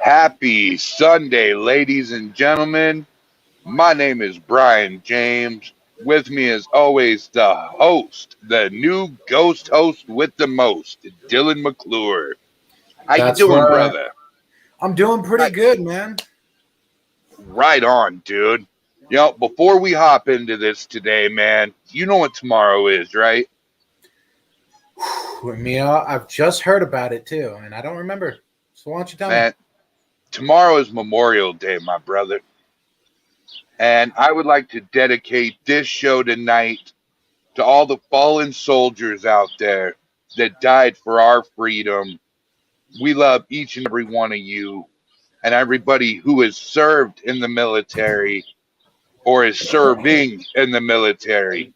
Happy Sunday, ladies and gentlemen. My name is Brian James. With me, as always, the host, the new ghost host with the most, Dylan McClure. How you That's doing, right. brother? I'm doing pretty Right, good, man. right on, dude. Before we hop into this today, man, you know what tomorrow is, right? I've just heard about it too, and I don't remember. So why don't you tell me? Man, tomorrow is Memorial Day, my brother. And I would like to dedicate this show tonight to all the fallen soldiers out there that died for our freedom. We love each and every one of you and everybody who has served in the military or is serving in the military.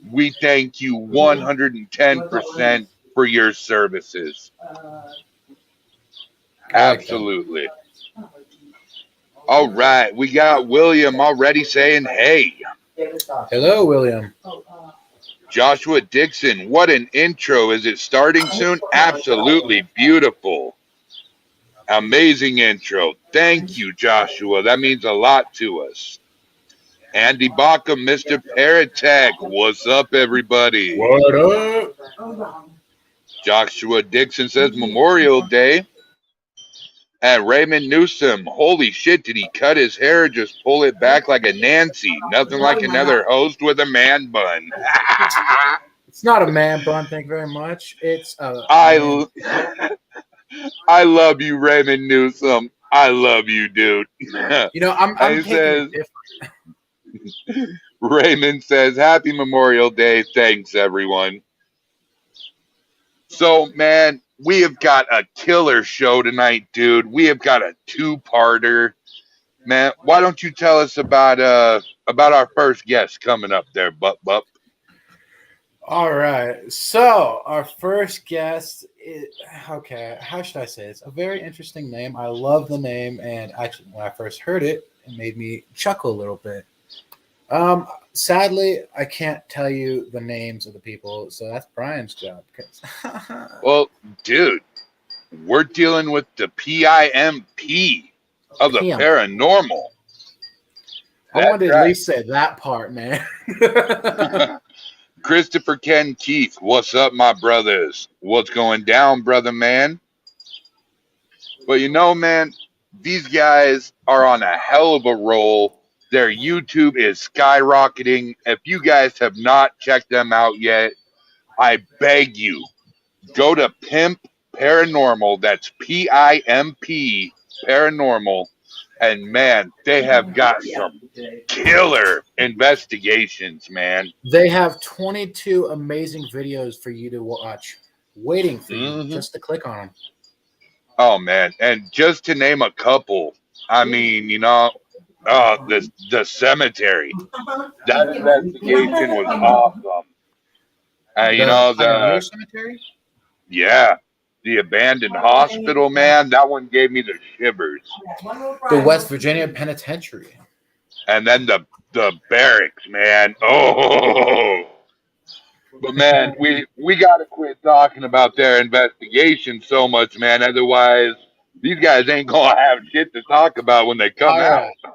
We thank you 110% for your services. I like that. Absolutely. All right. We got William already saying, hey. Hello, William. Joshua Dixon, what an intro. Is it starting soon? Absolutely beautiful. Amazing intro. Thank you, Joshua. That means a lot to us. Andy Baca, Mr. Paratech. What's up, everybody? What up? Joshua Dixon says Memorial Day. And Raymond Newsom, holy shit, did he cut his hair or just pull it back like a Nancy? Nothing like another host with a man bun. It's not a man bun, thank you very much. It's a man. I, I love you, Raymond Newsom. I love you, dude. I'm He taking says, it different. Raymond says, Happy Memorial Day. Thanks, everyone. So, man, we have got a killer show tonight, dude. We have got a two-parter. Man, why don't you tell us about our first guest coming up there, Bup? All right. So our first guest is okay. How should I say this? A very interesting name. I love the name, and actually, when I first heard it, it made me chuckle a little bit. Sadly, I can't tell you the names of the people, so that's Brian's job. Well, dude, we're dealing with the PIMP of the Pimp. paranormal. I That's wanted to at right. least say that part, man. Christopher Ken Keith, what's up, my brothers? What's going down, brother man? But man, these guys are on a hell of a roll. Their YouTube is skyrocketing. If you guys have not checked them out yet, I beg you, go to Pimp Paranormal. That's PIMP Paranormal. And man, they have got some killer investigations, man. They have 22 amazing videos for you to watch, waiting for you Hmm. just to click on them. Oh man, and just to name a couple, I mean, the cemetery. That investigation was awesome. The Pioneer The Cemetery? yeah, the abandoned hospital, man. That one gave me the shivers. The West Virginia Penitentiary. And then the barracks, man. Oh, but man, we got to quit talking about their investigation so much, man. Otherwise, these guys ain't gonna have shit to talk about when they come All out. right.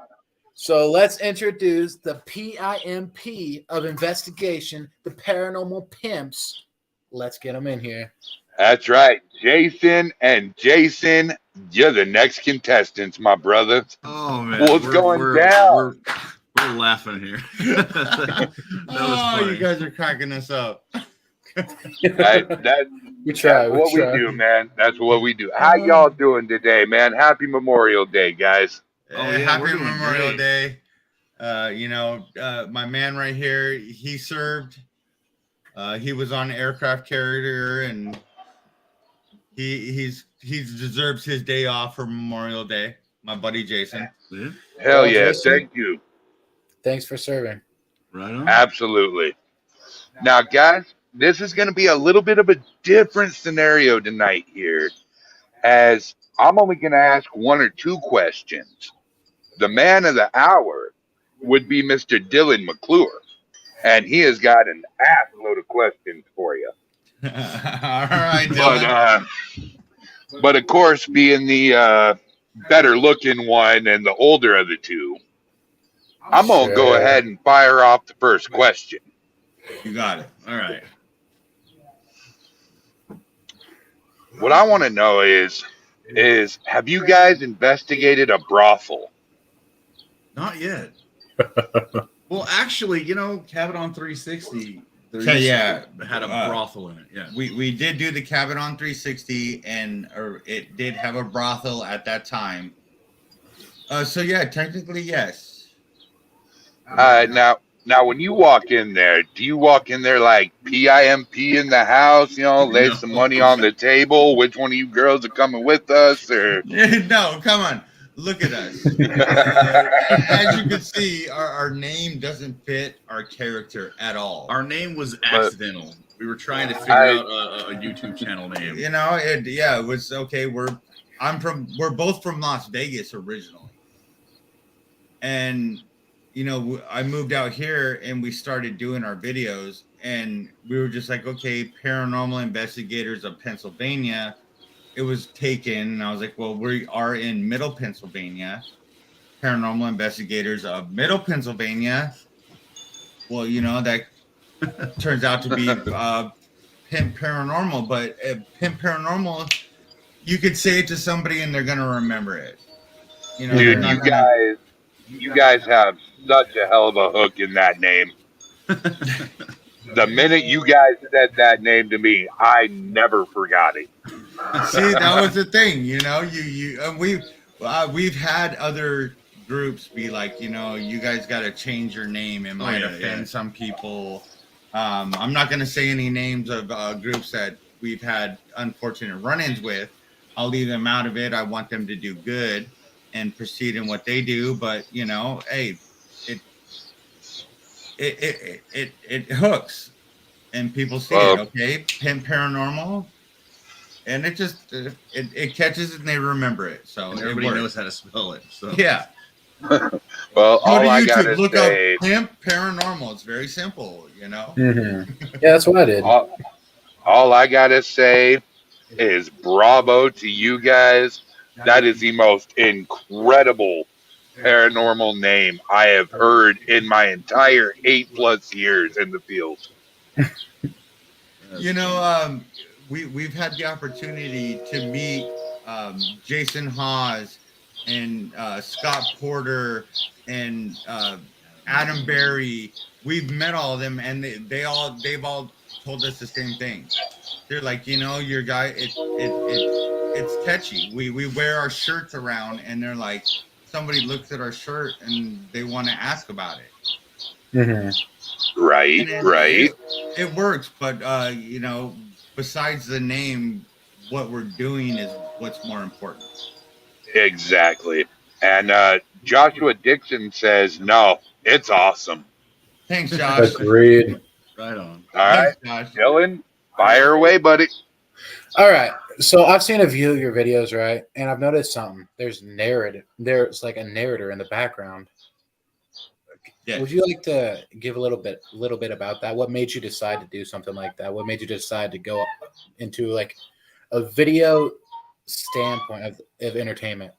So let's introduce the PIMP of investigation, the paranormal pimps. Let's get them in here. That's right, Jason and Jason. You're the next contestants, my brother. Oh man, What's going down? we're laughing here. that was funny. You guys are cracking us up. That's We try. what we do, man. That's what we do. How y'all doing today, man? Happy Memorial Day, guys. Oh, yeah, Happy we're doing Memorial great. Day. My man right here, he served. He was on an aircraft carrier, and he deserves his day off for Memorial Day. My buddy Jason. Yeah, Hell Well, yeah, Jason, thank you. Thanks for serving. right on. Absolutely. Now, guys, this is going to be a little bit of a different scenario tonight here, as I'm only going to ask one or two questions. The man of the hour would be Mr. Dyllan McClure, and he has got an ass load of questions for you. All right, But Dylan. but of course, being the better looking one and the older of the two, I'm going to go Sure. ahead and fire off the first question. You got it. All right. What I want to know is have you guys investigated a brothel? Not yet. Well, actually, Cabin on 360. There Okay, used to- yeah. had a brothel in it. Yeah. We did do the Cabin on 360, and it did have a brothel at that time. So yeah, technically yes. Now, when you walk in there, do you walk in there like PIMP in the house? Lay No. some money on the table. Which one of you girls are coming with us? Or No, come on. Look at us. As you can see, our name doesn't fit our character at all. Our name was accidental. We were trying to figure out a YouTube channel name. It was okay. We're both from Las Vegas originally, and I moved out here and we started doing our videos, and we were just like, okay, Paranormal Investigators of Pennsylvania. It was taken, and I was like, well, we are in Middle Pennsylvania. Paranormal Investigators of Middle Pennsylvania. Well, that turns out to be Pimp Paranormal, but Pimp Paranormal, you could say it to somebody and they're gonna remember it. dude, you guys have such a hell of a hook in that name. The minute you guys said that name to me, I never forgot it. See, that was the thing, we've had other groups be like, you guys got to change your name. It might offend some people. I'm not going to say any names of groups that we've had unfortunate run-ins with. I'll leave them out of it. I want them to do good and proceed in what they do. But hey, it hooks, and people see it. Okay, Pimp Paranormal. And it just it catches it and they remember it. So everybody knows how to spell it. So yeah. Well, Go all to I YouTube, gotta look say, up Pimp Paranormal. It's very simple, Mm-hmm. Yeah, that's what I did. all I gotta say is bravo to you guys. That is the most incredible paranormal name I have heard in my entire 8+ years in the field. We've had the opportunity to meet Jason Hawes and Scott Porter and Adam Berry. We've met all of them, and they've all told us the same thing. They're like, your guy, it's catchy. We wear our shirts around, and they're like, somebody looks at our shirt and they want to ask about it. Mm-hmm. Right. It works, but besides the name, what we're doing is what's more important. Exactly. And Joshua Dixon says, no, it's awesome. Thanks, Josh. Agreed. Right on. All right, Thanks, Josh. Dylan, fire away, buddy. All right. So I've seen a few of your videos, right? And I've noticed something. There's narrative. There's like a narrator in the background. Yeah. Would you like to give a little bit about that? What made you decide to do something like that? What made you decide to go into like a video standpoint of entertainment?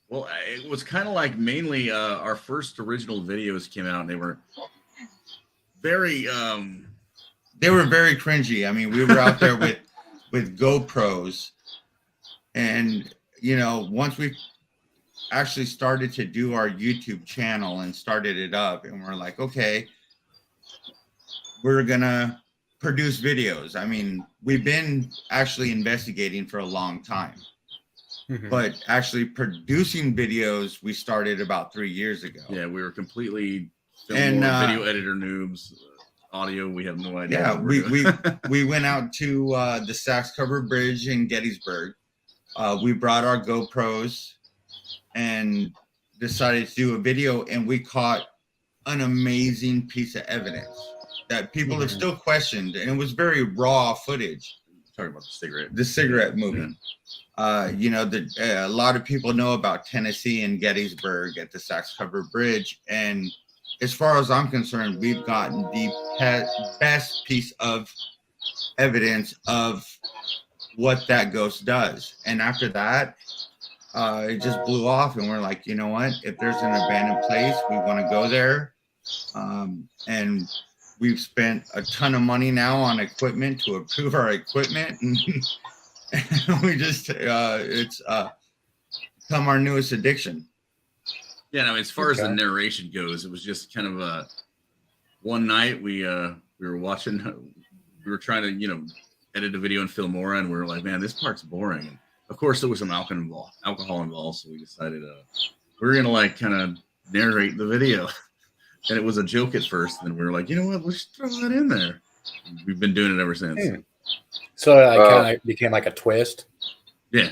Well, it was kind of like mainly our first original videos came out, and they were very cringy. I mean, we were out there with GoPros, and once we actually started to do our YouTube channel and started it up, and we're like, okay, we're gonna produce videos. I mean, we've been actually investigating for a long time. Mm-hmm. But actually producing videos, we started about 3 years ago. Yeah, we were completely video editor noobs. Audio, we have no idea. Yeah, we went out to the Saks Covered Bridge in Gettysburg. We brought our GoPros and decided to do a video, and we caught an amazing piece of evidence that people have still questioned, and it was very raw footage. Talking about the cigarette movement. A lot of people know about Tennessee and Gettysburg at the Saks Covered Bridge, and as far as I'm concerned, we've gotten the best piece of evidence of what that ghost does. And after that, it just blew off, and we're like, you know what? If there's an abandoned place, we want to go there. And we've spent a ton of money now on equipment to improve our equipment, and we just it's become our newest addiction. Yeah, no, as far as the narration goes, it was just kind of a one night we were watching, we were trying to edit a video in Filmora, and we were like, man, this part's boring. And of course, there was some alcohol involved, so we decided we were gonna like kind of narrate the video, and it was a joke at first. And then we were like, you know what, let's throw that in there. And we've been doing it ever since. So it kind of became like a twist. Yeah.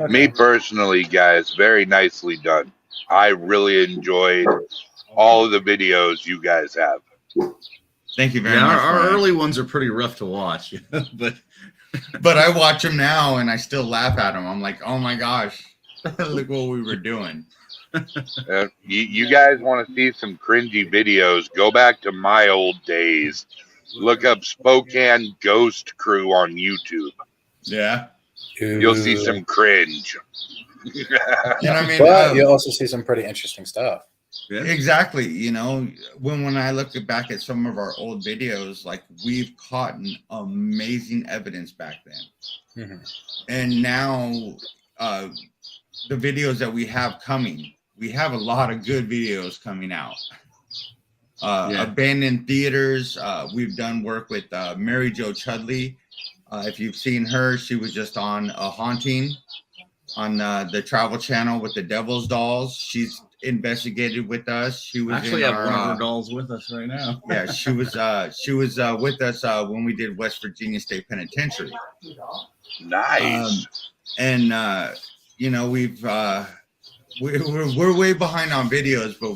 Okay. Me personally, guys, very nicely done. I really enjoyed all of the videos you guys have. Thank you very much. Our early ones are pretty rough to watch, but I watch them now and I still laugh at them. I'm like, oh my gosh, look what we were doing. You guys want to see some cringy videos? Go back to my old days. Look up Spokane Ghost Crew on YouTube. Yeah. You'll see some cringe. But you'll also see some pretty interesting stuff. Yeah. Exactly. When I look back at some of our old videos, like we've caught an amazing evidence back then. Mm-hmm. And now the videos that we have coming, we have a lot of good videos coming out. Abandoned theaters. We've done work with Mary Jo Chudley. If you've seen her, she was just on A Haunting on the Travel Channel with the Devil's Dolls. She's investigated with us. She was actually have one of her dolls with us right now. Yeah, she was with us when we did West Virginia State Penitentiary. Nice. We're way behind on videos, but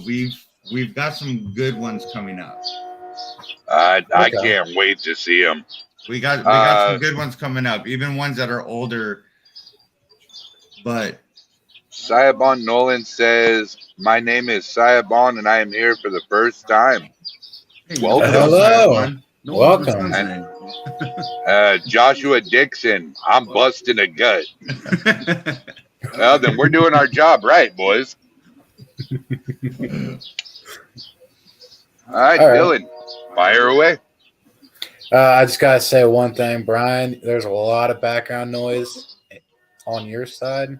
we've got some good ones coming up. I can't wait to see them. We got some good ones coming up, even ones that are older. But Sayabon Nolan says, "My name is Sayabon, and I am here for the first time." Hey, welcome. Hello. Welcome. Joshua Dixon, I'm busting a gut. Well, then we're doing our job right, boys. All right, Dyllan, fire away. I just gotta say one thing, Brian. There's a lot of background noise on your side.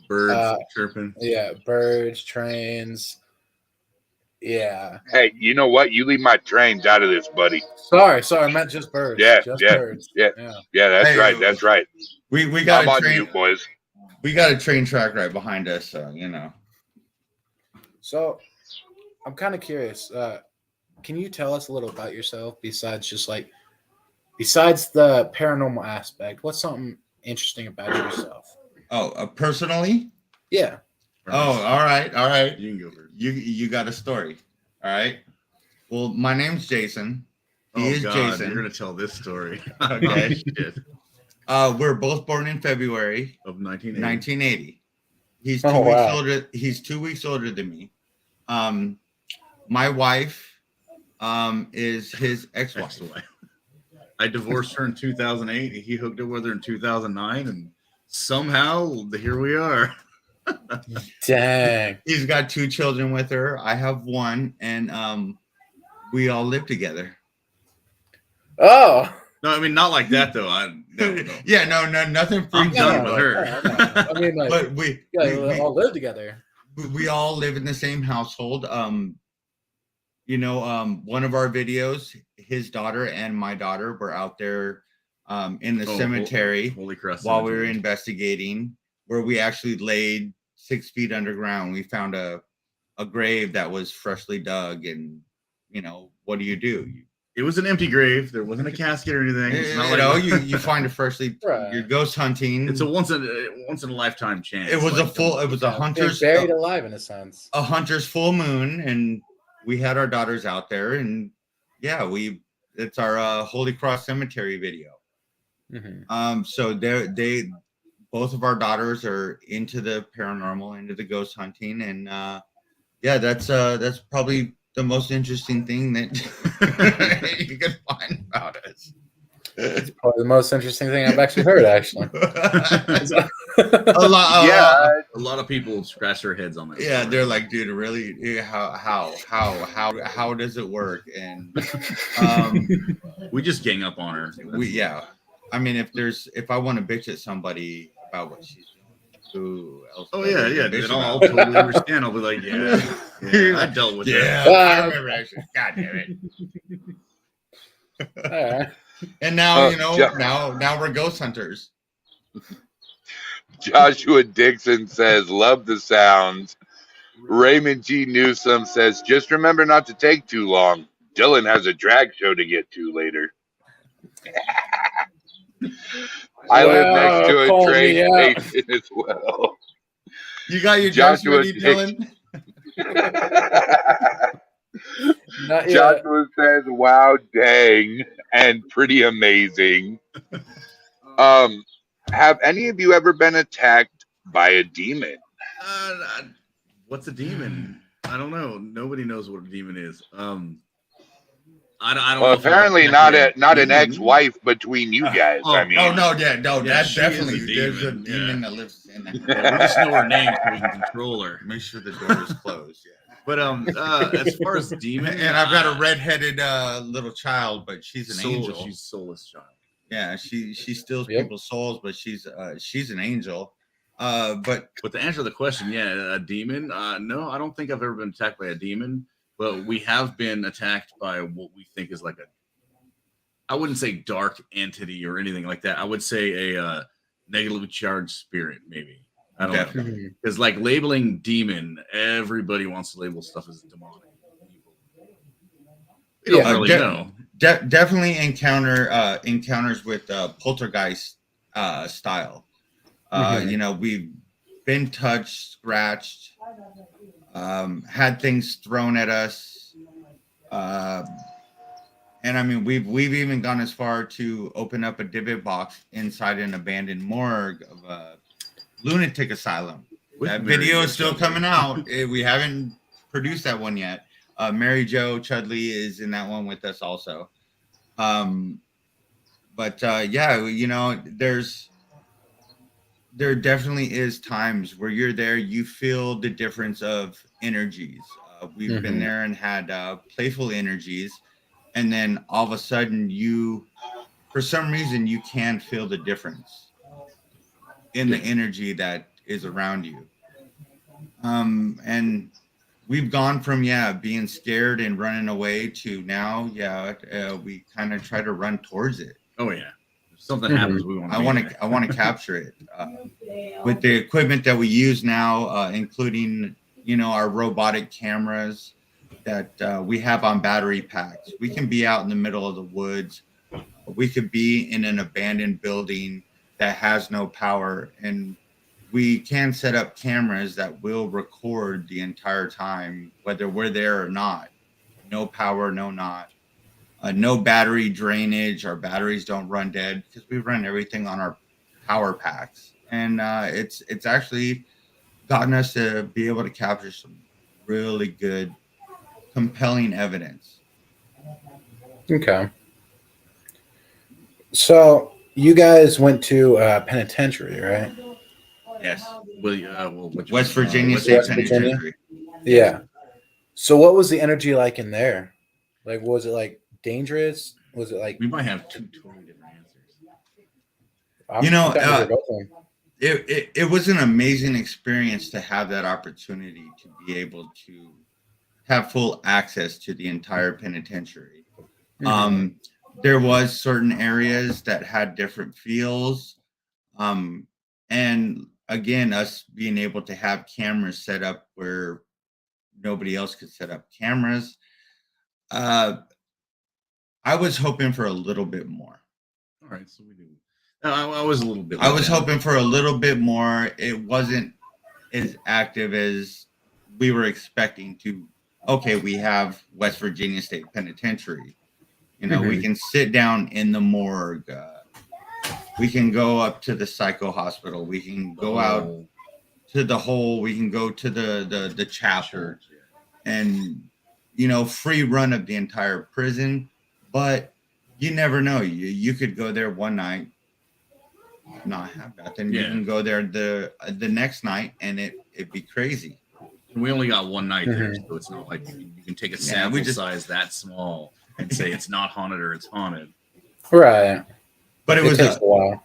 Birds chirping. Yeah, birds, trains. Yeah. Hey, you know what? You leave my trains out of this, buddy. Sorry, I meant just birds. Yeah, just birds. Yeah. That's right. We got I'm on you, boys. We got a train track right behind us, so So, I'm kind of curious. Can you tell us a little about yourself besides the paranormal aspect? What's something interesting about yourself? Oh, personally? Yeah. Oh, all right. You can go first. You got a story. All right. Well, my name's Jason. He is Jason. You're gonna tell this story. Okay. Shit. We're both born in February of 1980. He's 2 weeks older. He's 2 weeks older than me. My wife is his ex-wife. I divorced her in 2008. He hooked up with her in 2009, and somehow here we are. Dang. He's got 2 children with her. I have 1, and we all live together. Oh. No, I mean not like that though. No. Yeah, no, nothing. I'm done with her. I mean, like, but we all live together. We all live in the same household. One of our videos, his daughter and my daughter were out there in the cemetery while we were investigating, where we actually laid 6 feet underground. We found a grave that was freshly dug, and what do? It was an empty grave. There wasn't a casket or anything. It's not you find a freshly. You're ghost hunting. It's a once in a lifetime chance. It was a hunter's buried alive in a sense. A hunter's full moon, and we had our daughters out there, and it's our Holy Cross Cemetery video. Mm-hmm. So they both of our daughters are into the paranormal, into the ghost hunting, and that's probably the most interesting thing that you can find about us. It's probably the most interesting thing I've actually heard, actually. A lot. Yeah. A lot of people scratch their heads on that. Yeah, story. they're like, dude, really? Yeah, how does it work? And we just gang up on her. I mean, if I want to bitch at somebody about what she's doing, who else? Oh better yeah, to bitch dude, I'll about? totally understand. I'll be like, yeah, I dealt with that. I remember actually. God damn it. Alright. And now now we're ghost hunters. Joshua Dixon says, love the sounds. Raymond G. Newsom says, just remember not to take too long. Dyllan has a drag show to get to later. I live next to a train station as well. You got your jokes ready, Dyllan? Joshua says, wow, dang, and pretty amazing. Have any of you ever been attacked by a demon? What's a demon? I don't know. Nobody knows what a demon is. I don't well, know. Apparently not an ex-wife between you guys. Oh, I mean, that's definitely there's a demon that lives in there. Yeah, we just know her name so we can control her. Make sure the door is closed. Yeah. But as far as demon, and I've got a redheaded little child, but she's an angel. She's soulless child. Yeah, she steals people's souls, but she's an angel. But to answer the question, yeah, a demon. No, I don't think I've ever been attacked by a demon, but we have been attacked by what we think is like I wouldn't say dark entity or anything like that. I would say a negatively charged spirit, maybe. I don't know. Because like labeling demon, everybody wants to label stuff as demonic. We don't really know. Definitely encounters with poltergeist style. We've been touched, scratched, had things thrown at us, and I mean we've even gone as far to open up a divot box inside an abandoned morgue of a lunatic asylum. That video is still coming out. We haven't produced that one yet. Mary Jo Chudley is in that one with us also. There definitely is times where you're there, you feel the difference of energies. We've been there and had playful energies, and then all of a sudden for some reason, you can feel the difference in the energy that is around you. And we've gone from being scared and running away to now we kind of try to run towards it. Oh yeah, if something happens, we want. I want to capture it with the equipment that we use now, including our robotic cameras that we have on battery packs. We can be out in the middle of the woods. We could be in an abandoned building that has no power, and we can set up cameras that will record the entire time, whether we're there or not. No power, no battery drainage. Our batteries don't run dead because we run everything on our power packs. And it's actually gotten us to be able to capture some really good, compelling evidence. Okay. So you guys went to penitentiary, right? Yes. West Virginia State Penitentiary. Yeah. So what was the energy like in there? Like, was it like dangerous? Was it like we might have two totally different answers? It was an amazing experience to have that opportunity to be able to have full access to the entire penitentiary. There was certain areas that had different feels. And again, us being able to have cameras set up where nobody else could set up cameras. I was hoping for a little bit more. All right, so we do. I was a little bit. I was hoping for a little bit more. It wasn't as active as we were expecting to. Okay, we have West Virginia State Penitentiary. We can sit down in the morgue. We can go up to the psycho hospital. We can go out to the hole. We can go to the chapel, and free run of the entire prison. But you never know. You could go there one night, not have nothing. You can go there the next night and it'd be crazy. We only got one night there, so it's not like you can take a sample size that small and say it's not haunted or it's haunted. Right. But it was takes a while.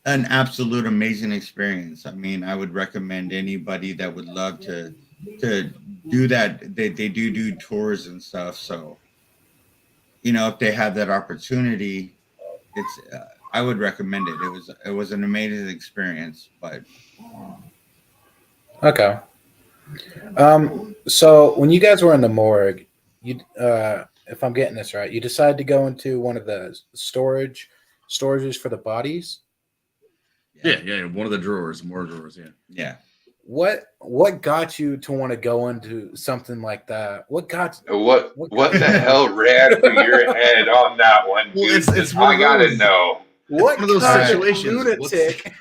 An absolute amazing experience. I mean, I would recommend anybody that would love to do that. They do tours and stuff. So, you know, if they have that opportunity, it's I would recommend it. It was an amazing experience. But okay. So when you guys were in the morgue, you if I'm getting this right, you decided to go into one of the storages for the bodies. Yeah, one of the drawers, more drawers. Yeah. What got you to want to go into something like that? What the hell ran through your head on that one? Well, dude? it's I gotta know. What one of those situations? Lunatic.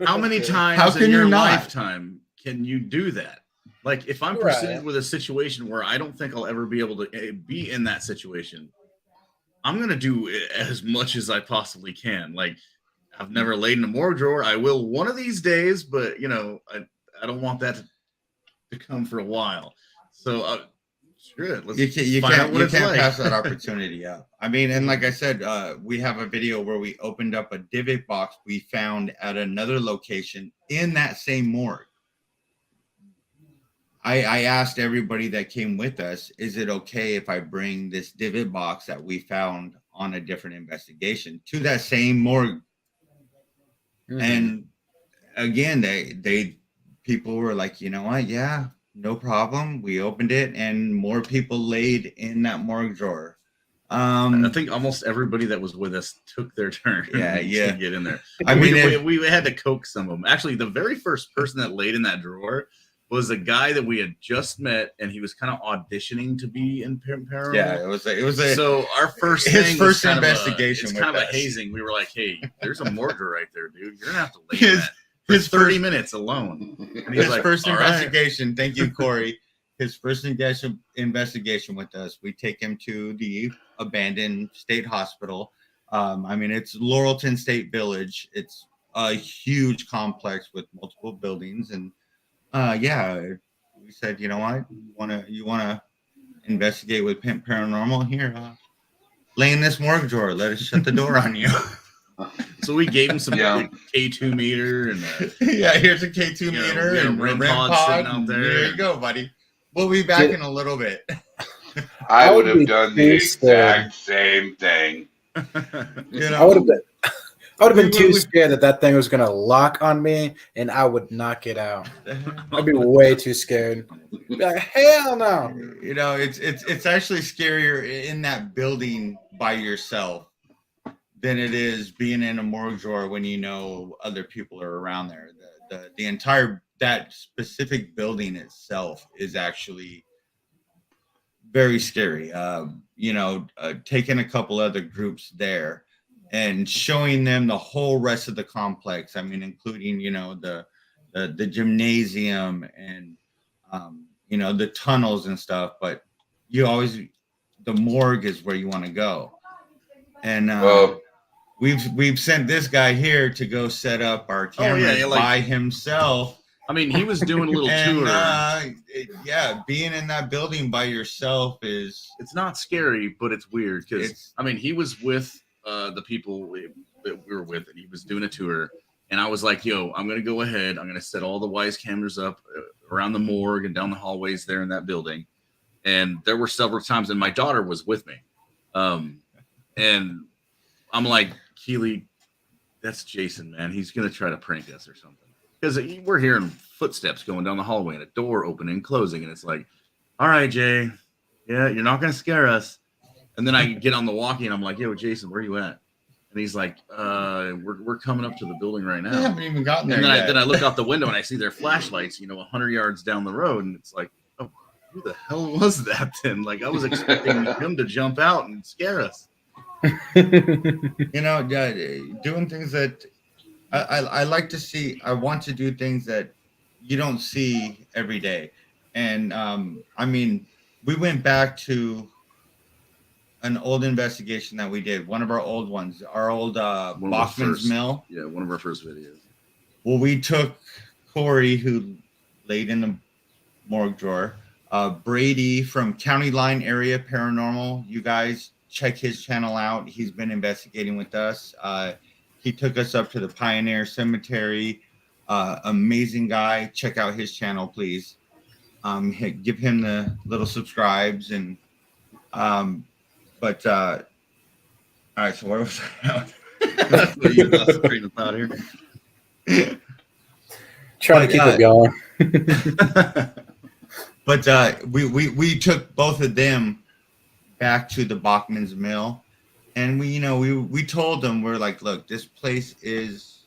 How many times in your lifetime can you do that? Like, if I'm presented with a situation where I don't think I'll ever be able to be in that situation, I'm gonna do as much as I possibly can. Like, I've never laid in a morgue drawer. I will one of these days, but you know, I don't want that to come for a while. So, sure, let's you find out what it's can't like. pass that opportunity up. I mean, and like I said, we have a video where we opened up a divot box we found at another location in that same morgue. I asked everybody that came with us, is it okay if I bring this divot box that we found on a different investigation to that same morgue? Mm-hmm. And again, people were like, you know what? Yeah, no problem. We opened it and more people laid in that morgue drawer. I think almost everybody that was with us took their turn to get in there. I mean, we had to coax some of them. Actually, the very first person that laid in that drawer was a guy that we had just met, and he was kind of auditioning to be in Paranormal. Yeah, it was a. So our first investigation was kind of a hazing. We were like, "Hey, there's a mortar right there, dude. You're gonna have to lay in that for 30 minutes alone." And his like, first investigation. Right. Thank you, Corey. His first investigation with us. We take him to the abandoned state hospital. I mean, it's Laurelton State Village. It's a huge complex with multiple buildings and. We said, you know what? You wanna investigate with Paranormal here? Lay in this morgue drawer. Let us shut the door on you. So we gave him some K2 meter and here's a K2 meter and REM pod sitting out there. There you go, buddy. We'll be back in a little bit. I would have done the exact same thing. You know, I would have been too scared that thing was going to lock on me and I would not get out. I'd be way too scared. Be like, hell no. You know, it's actually scarier in that building by yourself than it is being in a morgue drawer when you know other people are around there. The entire, that specific building itself is actually very scary. Taking a couple other groups there and showing them the whole rest of the complex. I mean, including, the gymnasium and, the tunnels and stuff, but the morgue is where you want to go. And we've sent this guy here to go set up our cameras by himself. I mean, he was doing a little tour. Being in that building by yourself it's not scary, but it's weird because he was with the people that we were with, and he was doing a tour, and I was like, yo, I'm gonna go ahead, I'm gonna set all the Wise cameras up around the morgue and down the hallways there in that building. And there were several times, and my daughter was with me, and I'm like, Keely, that's Jason, man, he's gonna try to prank us or something, because we're hearing footsteps going down the hallway and a door opening and closing, and it's like, all right, Jay, yeah, you're not gonna scare us. And then I get on the walkie and I'm like, yo, Jason, where you at? And he's like, we're coming up to the building right now. I haven't even gotten there. And then I look out the window and I see their flashlights, 100 yards down the road. And it's like, oh, who the hell was that then? Like, I was expecting him to jump out and scare us. Doing things that I like to see. I want to do things that you don't see every day. And, we went back to an old investigation that we did. One of our old ones, our old Bachman's Mill. Yeah, one of our first videos. Well, we took Corey, who laid in the morgue drawer. Brady from County Line Area Paranormal. You guys check his channel out. He's been investigating with us. He took us up to the Pioneer Cemetery. Amazing guy. Check out his channel, please. Give him the little subscribes and all right, so where was I? That's what you lost the train of thought here. Trying to keep it going. But we took both of them back to the Bachman's Mill, and we told them, we're like, look, this place is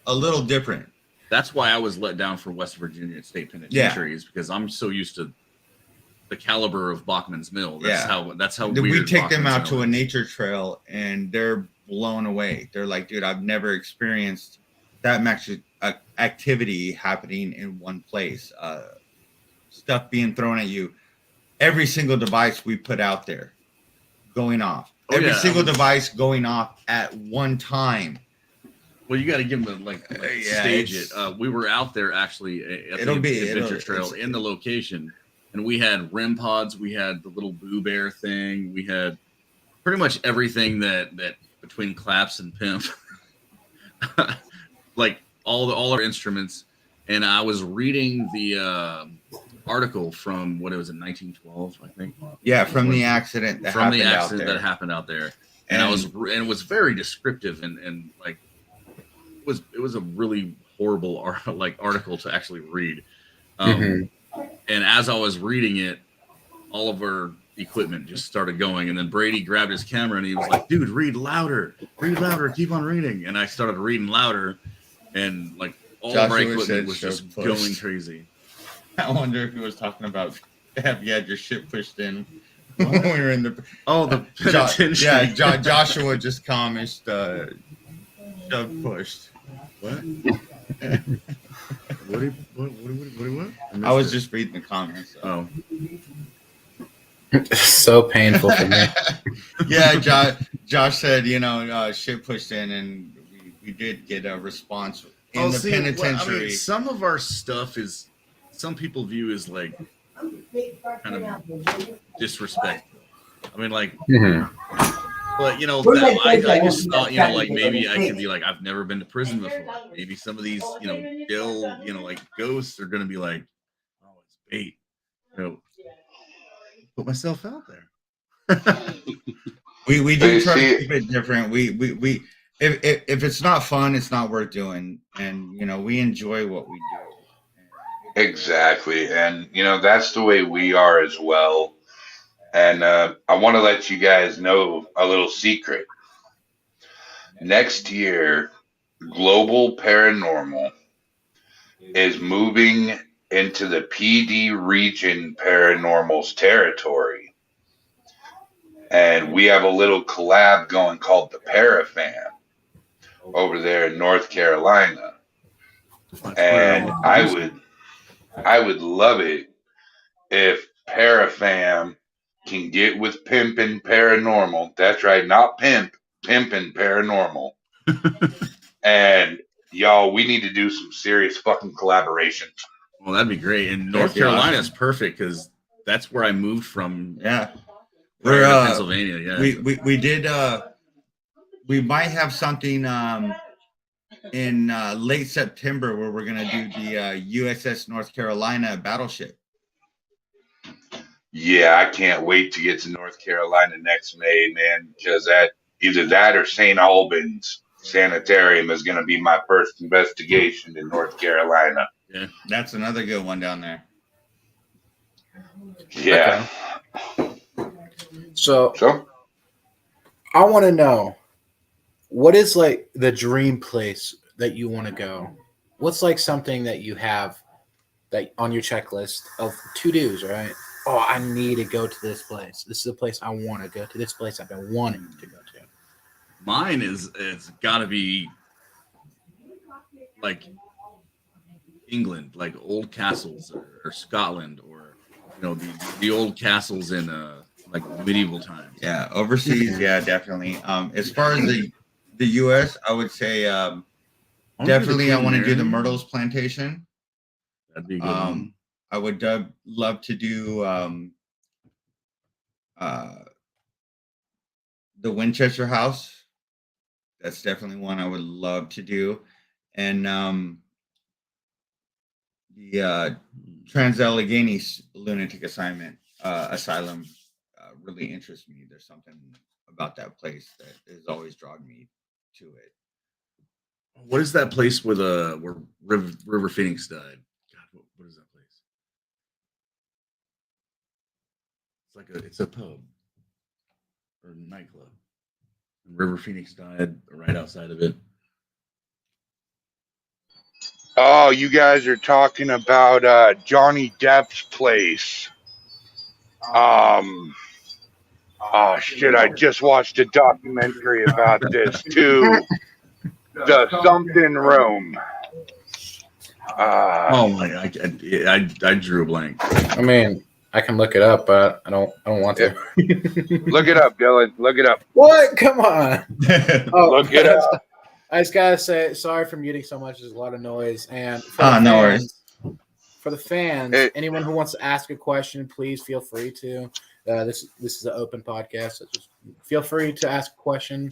a little different. That's why I was let down for West Virginia State Penitentiary, is because I'm so used to the caliber of Bachman's Mill. That's how we take them out to a is. nature trail, and they're blown away. They're like, dude, I've never experienced that much activity happening in one place. Stuff being thrown at you. Every single device we put out there going off. Every single device going off at one time. Well, you got to give them stage it. We were out there actually at the Adventure Trail in the location. And we had REM pods, we had the little Boo Bear thing, we had pretty much everything that between claps and pimp, like all our instruments. And I was reading the article from what it was in 1912, I think. Yeah, from the accident that happened out there, and it was very descriptive and like it was a really horrible article to actually read. And as I was reading it, all of our equipment just started going. And then Brady grabbed his camera and he was like, dude, read louder, keep on reading. And I started reading louder, and like all of our equipment was just going crazy. I wonder if he was talking about have you had your shit pushed in when we were in the the penitentiary. Joshua just commented shove pushed. What? What? I was just reading the comments. Oh. So painful for me. Yeah, Josh said, shit pushed in, and we did get a response in the penitentiary. Some of our stuff is, some people view as like kind of disrespectful. I mean, like, but I just thought, like maybe I could be like, I've never been to prison before. Maybe some of these, like ghosts are gonna be like, oh, it's bait. Put myself out there. we do try to keep it different. We if it's not fun, it's not worth doing, and we enjoy what we do. Exactly, and that's the way we are as well. And I want to let you guys know a little secret. Next year, Global Paranormal is moving into the PD Region Paranormal's territory. And we have a little collab going called the Parafam over there in North Carolina. And I would love it if Parafam can get with Pimpin' Paranormal. That's right, not Pimpin' Paranormal. And y'all, we need to do some serious fucking collaborations. Well, that'd be great. And North Carolina is perfect because that's where I moved from. Yeah, we're Pennsylvania. Yeah, we did. We might have something in late September where we're gonna do the USS North Carolina battleship. Yeah, I can't wait to get to North Carolina next May, man, because either that or St. Albans Sanitarium is going to be my first investigation in North Carolina. Yeah, that's another good one down there. Yeah. Okay. So I want to know, what is like the dream place that you want to go? What's like something that you have that on your checklist of to-dos, right? Oh, I need to go to this place. This is the place I want to go to. This place I've been wanting to go to. Mine it's got to be like England, like old castles or Scotland, or the old castles in like medieval times. Yeah, overseas, yeah, definitely. As far as the U.S., I would say definitely I want to do the Myrtles Plantation. That'd be a good one. I would love to do the Winchester House. That's definitely one I would love to do, and the Trans-Allegheny Lunatic Asylum really interests me. There's something about that place that has always drawn me to it. What is that place where River Phoenix died? God, what is that place? It's a pub or nightclub. River Phoenix died right outside of it. Oh, you guys are talking about Johnny Depp's place. Oh shit! I just watched a documentary about this too. The something room. Oh my! I drew a blank. I mean, I can look it up, but I don't want to. Look it up, Dyllan. Look it up. What? Come on. Look it up. I just gotta say, sorry for muting so much. There's a lot of noise, and no worries. For the fans, anyone who wants to ask a question, please feel free to. This is an open podcast, so just feel free to ask a question.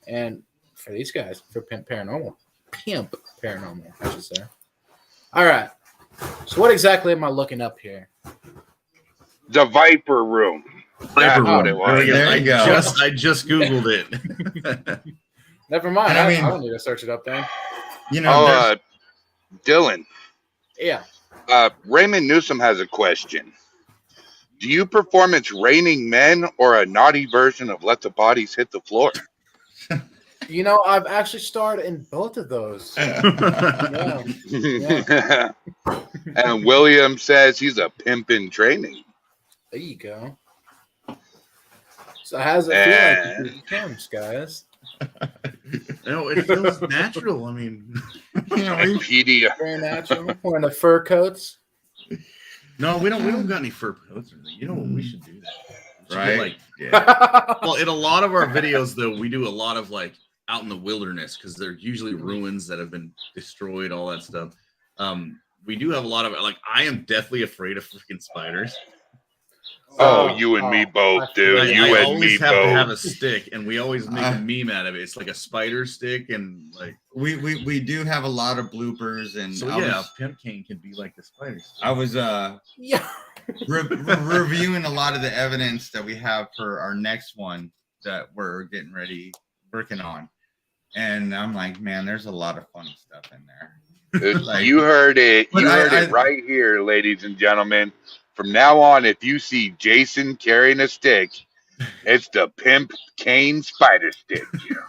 And for these guys, for Pimp Paranormal, I should say. All right. So what exactly am I looking up here? The Viper Room. That's what it was. There you go. I just Googled it. Never mind. I mean, I don't need to search it up then. You know, Dyllan. Yeah. Raymond Newsom has a question. Do you perform It's Raining Men or a naughty version of Let the Bodies Hit the Floor? You know, I've actually starred in both of those. Yeah. And William says he's a pimp in training. There you go. So how does it feel like these camps, guys? It feels natural. I mean, very natural. Wearing the fur coats. No, we don't got any fur coats or anything. You know what? We should do that. Right? Well, in a lot of our videos, though, we do a lot of like out in the wilderness because they're usually ruins that have been destroyed, all that stuff. We do have a lot of like. I am deathly afraid of freaking spiders. Oh, you and me both, dude. You and me both. I always have to have a stick, and we always make a meme out of it. It's like a spider stick, and like we do have a lot of bloopers, and so Pimp Cane can be like the spider stick. I was reviewing a lot of the evidence that we have for our next one that we're getting ready working on, and I'm like, man, there's a lot of funny stuff in there. Like, you heard it. You heard it right here, ladies and gentlemen. From now on, if you see Jason carrying a stick, it's the Pimp Cane spider stick.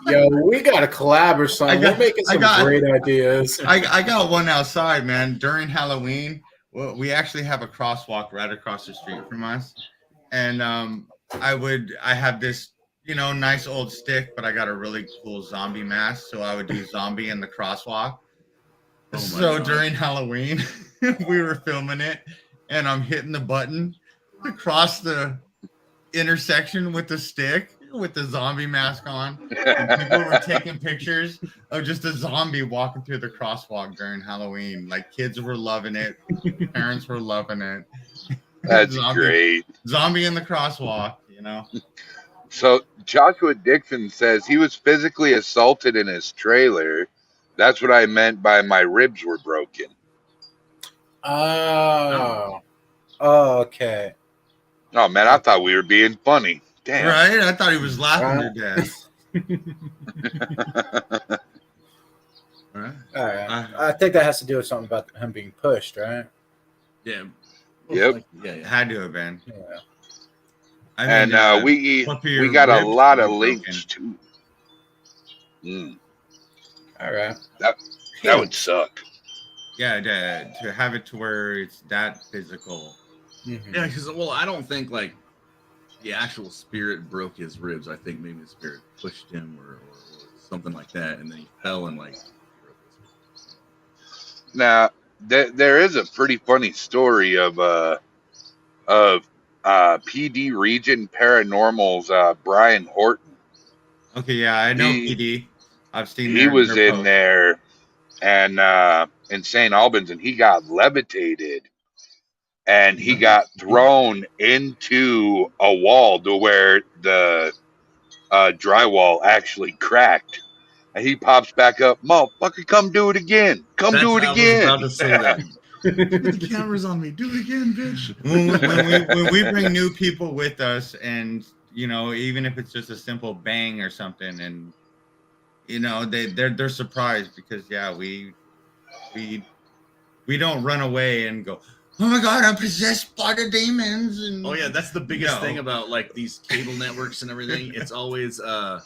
Yo, we got to collab or something. We're making some great ideas. I got one outside, man. During Halloween, we actually have a crosswalk right across the street from us, and I have this nice old stick, but I got a really cool zombie mask, so I would do zombie in the crosswalk. So during Halloween, we were filming it. And I'm hitting the button to cross the intersection with the stick with the zombie mask on. And people were taking pictures of just a zombie walking through the crosswalk during Halloween. Like kids were loving it. Parents were loving it. That's great. Zombie in the crosswalk, So Joshua Dixon says he was physically assaulted in his trailer. That's what I meant by my ribs were broken. Oh, okay. Oh, man, I thought we were being funny. Damn. Right? I thought he was laughing to death. All right. I think that has to do with something about him being pushed, right? Yeah. Yep. It had to have been. Yeah. We got a lot of links, too. All right. That would suck. Yeah, to have it to where it's that physical. Mm-hmm. Yeah, because I don't think like the actual spirit broke his ribs. I think maybe the spirit pushed him or something like that, and then he fell and like broke his ribs. Now there is a pretty funny story of PD Region Paranormal's Brian Horton. Okay, yeah, I know He- PD. I've seen He was their in posts. there and in St. Albans, and he got levitated. And he got thrown into a wall to where the drywall actually cracked. And he pops back up, motherfucker, come do it again. Come do it I was again. about to say that. Put the cameras on me. Do it again, bitch. when we bring new people with us, and you know, even if it's just a simple bang or something, and you know, they're surprised because we don't run away and go, oh my god, I'm possessed by the demons. And Oh yeah, that's the biggest thing about like these cable networks and everything. It's always oh,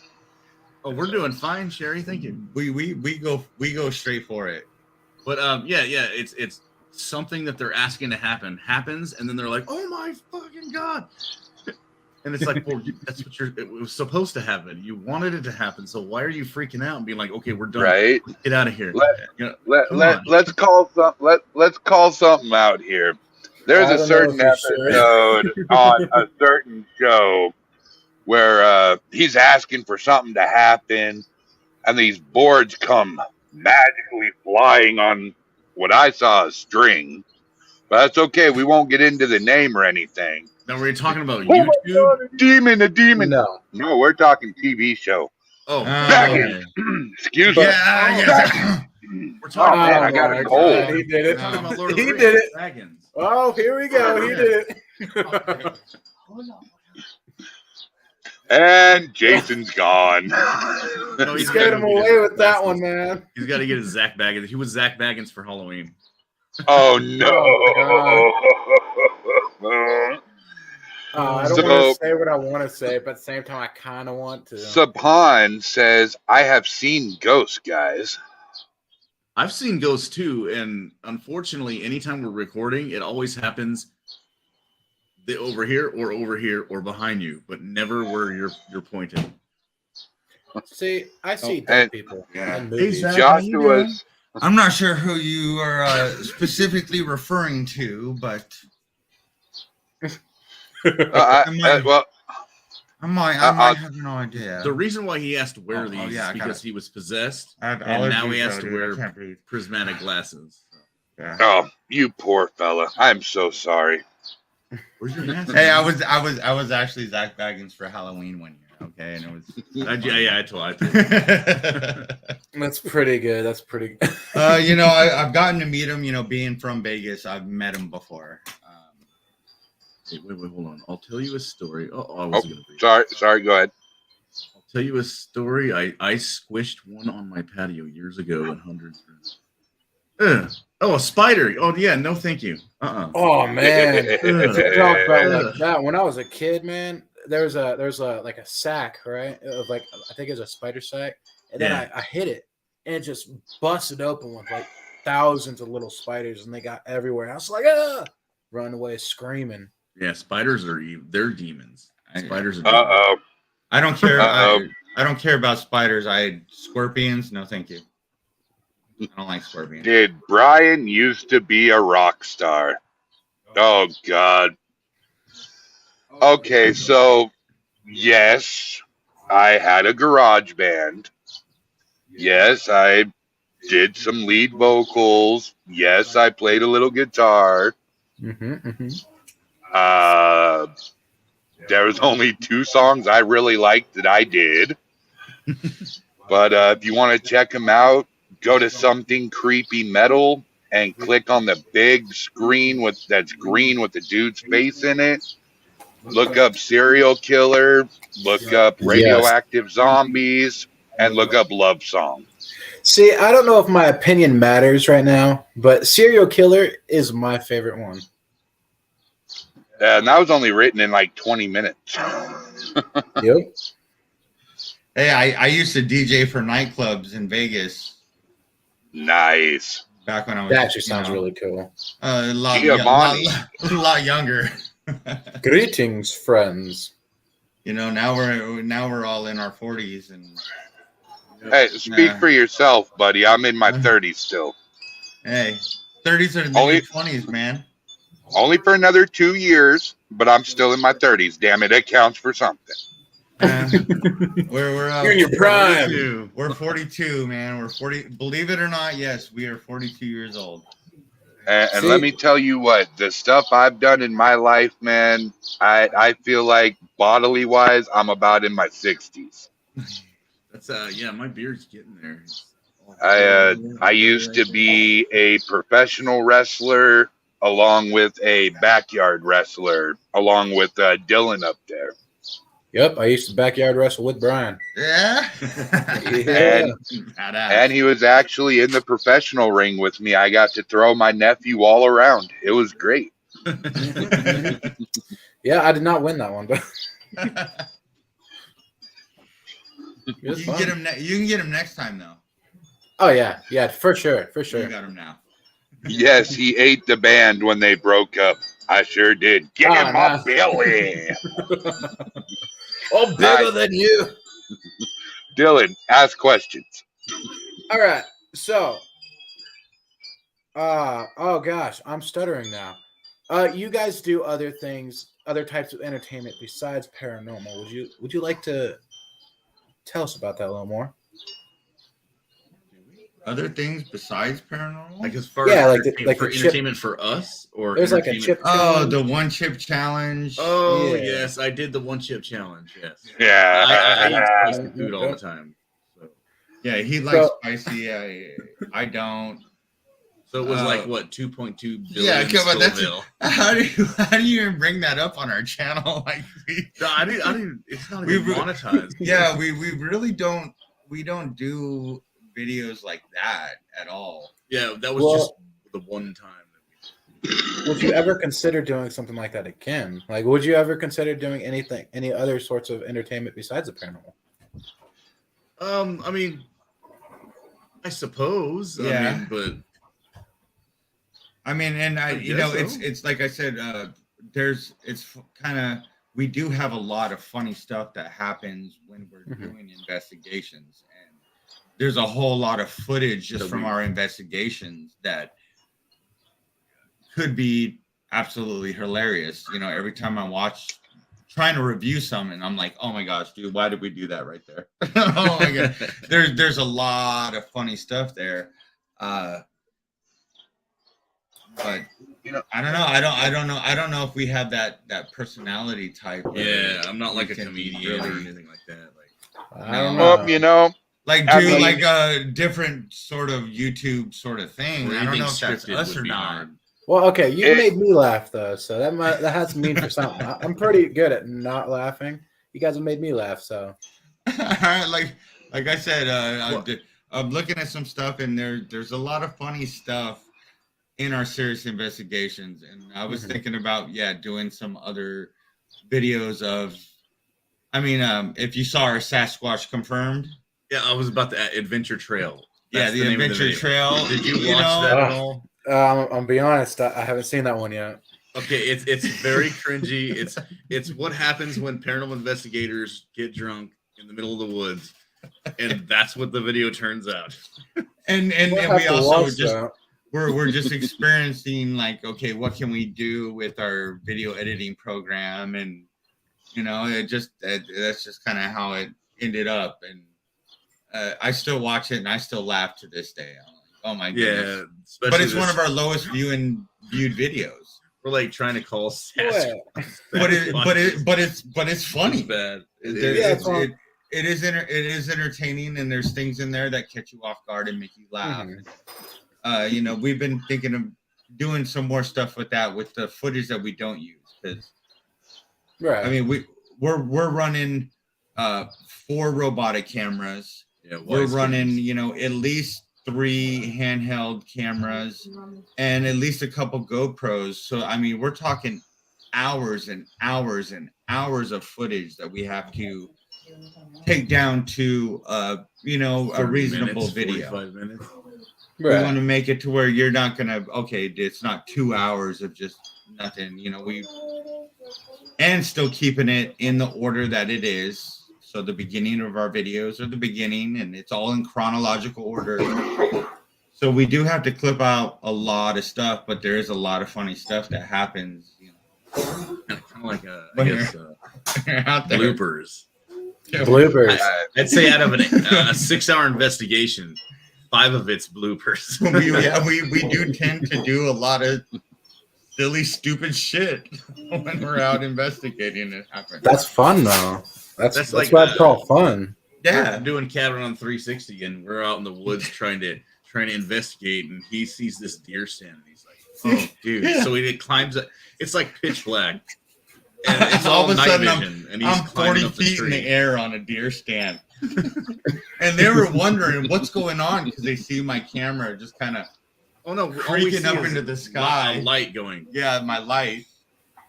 we're doing fine, Sherry. Thank you. We go straight for it. But it's something that they're asking to happens, and then they're like, oh my fucking god. And it's like, well, that's what it was supposed to happen. You wanted it to happen, so why are you freaking out and being like, okay, we're done. Right? Get out of here. Let's call something out here. There's a certain episode on a certain show where he's asking for something to happen, and these boards come magically flying on what I saw a string. But that's okay. We won't get into the name or anything. Now, were you talking about YouTube? A demon. No, we're talking TV show. Oh, Baggins. Excuse me. Yeah. We're talking man, I got a cold. He did it. He did it. Baggins. Oh, here we go. He did it. And Jason's gone. No, He scared him away with that one, man. He's got to get his Zach Baggins. He was Zach Baggins for Halloween. Oh no! I don't want to say what I want to say, but at the same time, I kind of want to. Subhan says, "I have seen ghosts, guys." I've seen ghosts too, and unfortunately, anytime we're recording, it always happens over here or behind you, but never where you're pointing. See, I see dead people. Yeah. Joshua's. I'm not sure who you are specifically referring to, but I might have no idea. The reason why he asked to wear these is because he was possessed, and now he has to wear prismatic glasses. Yeah. Oh, you poor fella! I'm so sorry. Where's your mask? Hey, I was actually Zach Baggins for Halloween one year. Okay, and it was I told. That's pretty good. That's pretty good. You know, I've gotten to meet him. You know, being from Vegas, I've met him before. Wait, hold on. I'll tell you a story. I wasn't gonna read. Sorry. Go ahead. I'll tell you a story. I squished one on my patio years ago in hundreds. Oh, a spider. Oh yeah, no, thank you. Oh man, talk about like that. When I was a kid, man, there's like a sack, right? Of like I think it's a spider sack, and then I hit it, and it just busted open with like thousands of little spiders, and they got everywhere. I was like, run away screaming. Yeah, spiders they're demons. Spiders are demons. I don't care. I don't care about spiders. Scorpions. No, thank you. I don't like scorpions. Did Brian used to be a rock star? Oh God. Okay, so yes, I had a garage band. Yes, I did some lead vocals. Yes, I played a little guitar. There was only 2 songs I really liked that I did. But if you want to check them out, go to Something Creepy Metal and click on the big screen that's green with the dude's face in it. Look up Serial Killer, look up Radioactive Zombies, and look up Love Song. See, I don't know if my opinion matters right now, but Serial Killer is my favorite one. And that was only written in like 20 minutes. Yep. Hey, I used to DJ for nightclubs in Vegas. Nice. Back when I was. That actually sounds really cool. A lot younger. Greetings, friends. You know, now we're all in our 40s and. Hey, speak for yourself, buddy. I'm in my 30s still. Hey, 30s are the new 20s, man. Only for another 2 years, but I'm still in my 30s. Damn it, it counts for something. You're in your prime. We're 42, man. We're 40. Believe it or not, yes, we are 42 years old. And let me tell you what, the stuff I've done in my life, man, I feel like bodily wise, I'm about in my 60s. That's my beard's getting there. I used to be a professional wrestler along with a backyard wrestler, along with Dyllan up there. Yep, I used to backyard wrestle with Brian. Yeah. And he was actually in the professional ring with me. I got to throw my nephew all around. It was great. Yeah, I did not win that one, but you can get him. You can get him next time, though. Oh yeah, for sure. You got him now. Yes, he ate the band when they broke up. I sure did. Get him my belly. Oh, bigger than you. Dyllan, ask questions. All right. So, oh gosh, I'm stuttering now. You guys do other things, other types of entertainment besides paranormal. Would you like to tell us about that a little more? Other things besides paranormal? Like as far as entertainment for us, or there's like a chip. The one chip challenge. Oh yes, I did the one chip challenge. Yes. Yeah. I eat spicy food all the time. So. Yeah, he likes spicy. I don't. So it was like what 2.2 billion. Yeah, come on. That's how do you even bring that up on our channel? Like, I didn't. It's not even monetized. Yeah, we really don't. We don't do videos like that at all. Yeah, that was just the one time that we. Would you ever consider doing something like that again? Like, would you ever consider doing any other sorts of entertainment besides the paranormal? I mean, I suppose. Yeah. I mean, and it's like I said, it's kind of, we do have a lot of funny stuff that happens when we're doing investigations, and there's a whole lot of footage just from our investigations that could be absolutely hilarious. You know, every time I trying to review something, I'm like, oh my gosh, dude, why did we do that right there? Oh my god, there's a lot of funny stuff there. But I don't know. I don't know if we have that personality type. Yeah, I'm not like a comedian or anything like that. Like, I don't know. Well, like do like a different sort of YouTube sort of thing. I don't know if that's us or not. Hard. Well, okay, you made me laugh though, so that has to mean for something. I'm pretty good at not laughing. You guys have made me laugh, so. like I said, I'm looking at some stuff, and there's a lot of funny stuff in our serious investigations, and I was thinking about doing some other videos of. I mean, if you saw our Sasquatch Confirmed. Yeah, I was about the Adventure Trail. That's the Adventure Trail. Did you watch that at all? I'll be honest, I haven't seen that one yet. Okay, it's very cringy. It's what happens when paranormal investigators get drunk in the middle of the woods, and that's what the video turns out. And we also we're just experiencing like, okay, what can we do with our video editing program, and that's just kind of how it ended up. And I still watch it and I still laugh to this day. I'm like, oh my goodness. Yeah, but it's one of our lowest viewed videos. We're like trying to call Sasquatch. But it's funny. Bad. It is entertaining, and there's things in there that catch you off guard and make you laugh. We've been thinking of doing some more stuff with that, with the footage that we don't use, because I mean we're running 4 robotic cameras. Yeah, we're running at least 3 handheld cameras and at least a couple GoPros. So I mean, we're talking hours and hours and hours of footage that we have to take down to a reasonable video. 45 minutes. We want to make it to where you're not gonna it's not 2 hours of just nothing, and still keeping it in the order that it is. So the beginning of our videos are the beginning, and it's all in chronological order. So we do have to clip out a lot of stuff, but there is a lot of funny stuff that happens. Kind of like When you're out there. bloopers. Bloopers. I'd say out of a 6-hour investigation, 5 of it's bloopers. we do tend to do a lot of silly, stupid shit when we're out investigating it happens. That's fun though. That's like what I call fun. Yeah, we're doing Cabin on 360, and we're out in the woods trying to investigate, and he sees this deer stand, and he's like, "Oh, dude!" Yeah. So he climbs up. It's like pitch black, and it's all of a night sudden vision, and he's I'm climbing 40 up the feet in tree. the air on a deer stand, and they were wondering what's going on because they see my camera just kind of freaking up into the sky, a light going. Yeah, my light,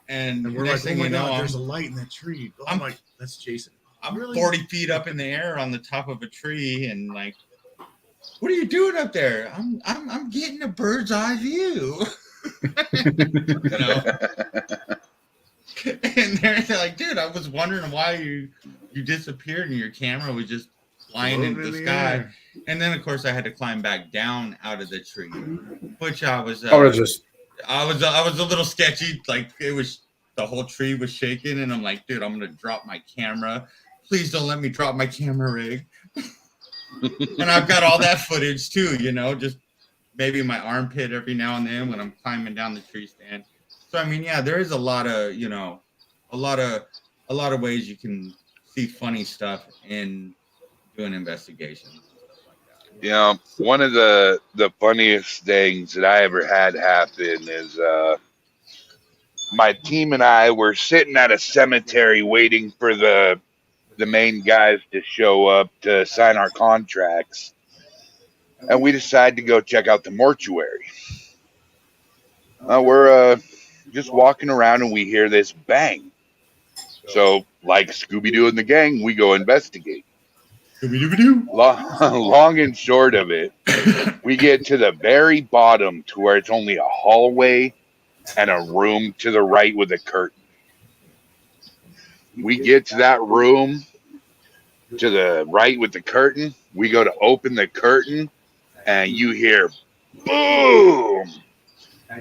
and And we're next like, thing "Oh my you know, God, there's a light in that tree." Oh, I'm like, "That's Jason." I'm Really? 40 feet up in the air on the top of a tree, and like, what are you doing up there? I'm getting a bird's eye view. You know? And they're like, dude, I was wondering why you disappeared and your camera was just flying into the sky. Air. And then of course I had to climb back down out of the tree, which I was I was a little sketchy. Like it was, the whole tree was shaking, and I'm like, dude, I'm gonna drop my camera. Please don't let me drop my camera rig. And I've got all that footage too, you know, just maybe my armpit every now and then when I'm climbing down the tree stand. So I mean, yeah, there is a lot of, you know, a lot of ways you can see funny stuff in doing investigations. You know, one of the funniest things that I ever had happen is my team and I were sitting at a cemetery waiting for the main guys to show up to sign our contracts, and we decided to go check out the mortuary. We're just walking around, and we hear this bang. So, like Scooby-Doo and the gang, we go investigate. Long and short of it, we get to the very bottom to where it's only a hallway and a room to the right with a curtain. We get to that room to the right with the curtain. We go to open the curtain, and you hear boom.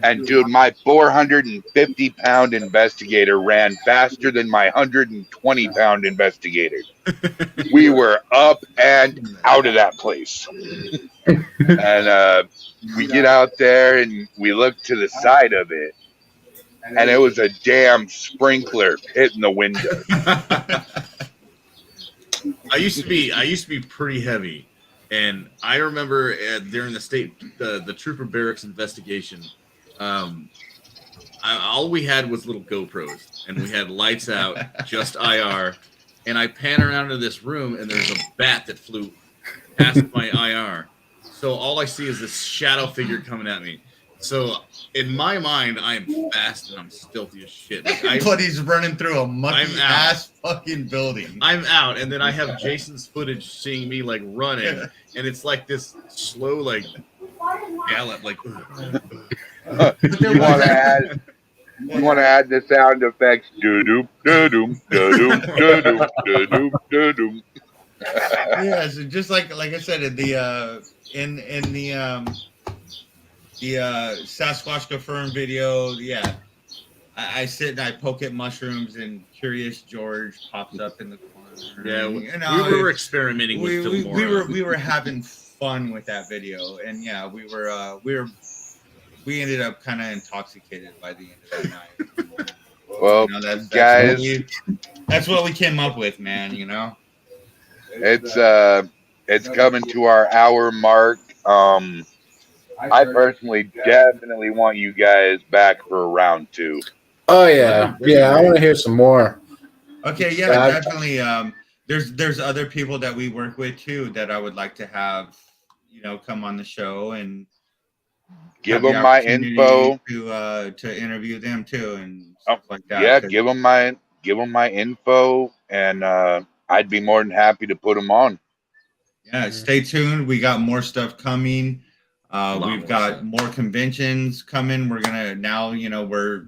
And dude, my 450-pound investigator ran faster than my 120-pound investigator. We were up and out of that place. And we get out there and we look to the side of it, and it was a damn sprinkler hitting the window. I used to be pretty heavy, and I remember during the trooper barracks investigation, all we had was little GoPros, and we had lights out, just IR, and I pan around to this room, and there's a bat that flew past my IR. So all I see is this shadow figure coming at me. So in my mind, I am fast and I'm stealthy as shit. Like But he's running through a mucky ass fucking building. I'm out, and then I have Jason's footage seeing me like running, and it's like this slow like gallop, like. You want to add the sound effects? Doo-doom, doo-doom, doo-doom, doo-doom, doo-doom, doo-doom. Yeah, so just like I said, in the Sasquatch Confirmed video, yeah, I sit and I poke at mushrooms, and Curious George pops up in the corner. Yeah, we were experimenting with we were having fun with that video, and yeah, we ended up kind of intoxicated by the end of the night. Well, you know, guys, that's what we came up with, man. You know, it's coming to our hour mark. I personally definitely want you guys back for a round 2. Oh yeah, I want to hear some more. Okay, yeah, definitely. There's other people that we work with too that I would like to have, you know, come on the show and give them my info to interview them too and stuff like that. Yeah, give them my info, and I'd be more than happy to put them on. Yeah, stay tuned. We got more stuff coming. We've got more conventions coming. We're gonna now, you know, we're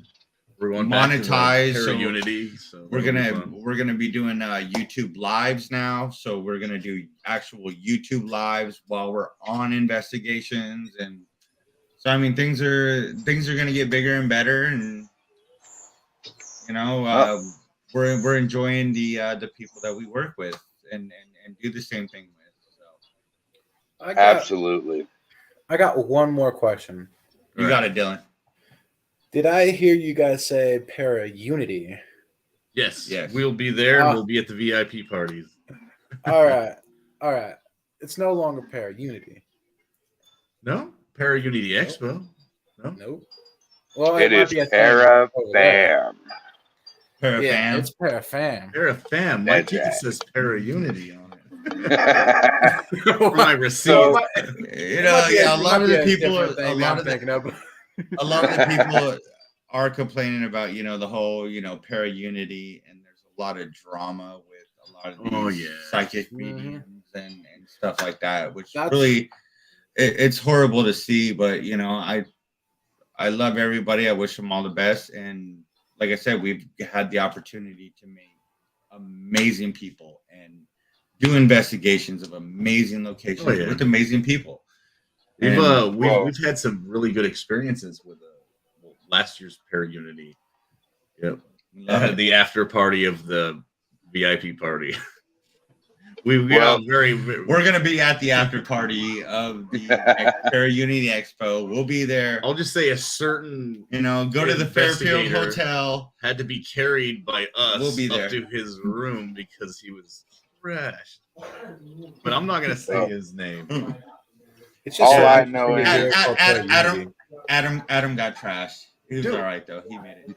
We're going monetize. So Unity. So we're gonna be doing YouTube lives now. So we're gonna do actual YouTube lives while we're on investigations, and so I mean things are gonna get bigger and better, and you know we're enjoying the people that we work with and do the same thing with. So Absolutely. I got one more question. You got it, Dylan. Did I hear you guys say Para Unity? Yes. We'll be there. And we'll be at the VIP parties. All right. It's no longer Para Unity. No? Para Unity Expo. No. Nope. Well, it is Para Fam. Yeah, it's Para Fam. Para Fam. My ticket says Para Unity on it. For my receipt. So, a lot of the people are complaining about the whole Para Unity, and there's a lot of drama with a lot of these psychic mediums and stuff like that, which really it's horrible to see. But I love everybody. I wish them all the best, and like I said, we've had the opportunity to meet amazing people and do investigations of amazing locations with amazing people. We've had some really good experiences with last year's Para Unity. Yep, the after party of the VIP party. We're going to be at the after party of the Para Unity Expo. We'll be there. I'll just say a certain go to the Fairfield Hotel. Had to be carried by us. We'll be there. Up to his room because he was crashed. But I'm not going to say his name. It's just all I know is Adam got trashed. He was all right though. He made it.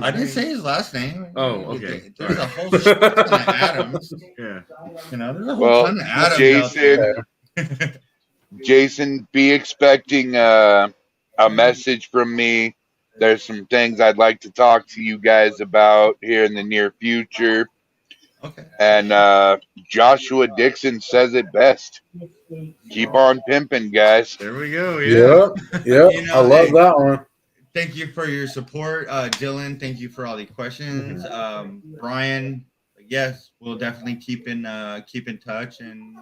I didn't say his last name. Oh, okay. There's a whole ton of Adams. Yeah. There's a whole ton of Adams. Jason, be expecting a message from me. There's some things I'd like to talk to you guys about here in the near future. Okay. And Joshua Dixon says it best. Keep on pimping, guys. There we go. Yeah. Yep. I love that one. Thank you for your support, Dylan. Thank you for all the questions, Brian. Yes, we'll definitely keep in touch and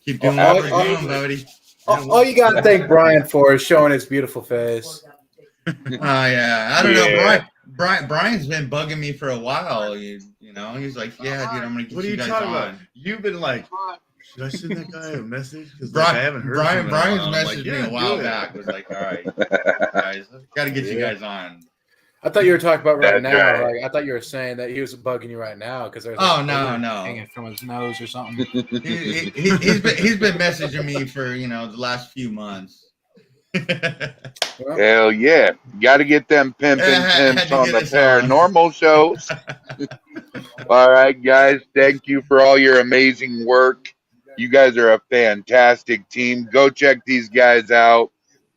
keep doing what we're doing, buddy. All you gotta thank Brian for is showing his beautiful face. I don't know, Brian's been bugging me for a while. He's like, yeah, dude, I'm gonna get you guys on. What are you talking about? You've been like, should I send that guy a message? Because I haven't heard from him. Brian's messaged me a while back. Was like, all right, guys, got to get you guys on. I thought you were talking about right now. Right. Like I thought you were saying that he was bugging you right now because there's no hanging from his nose or something. he's been messaging me for the last few months. Hell yeah. Got to get them pimping pimps on the paranormal shows. All right, guys. Thank you for all your amazing work. You guys are a fantastic team. Go check these guys out.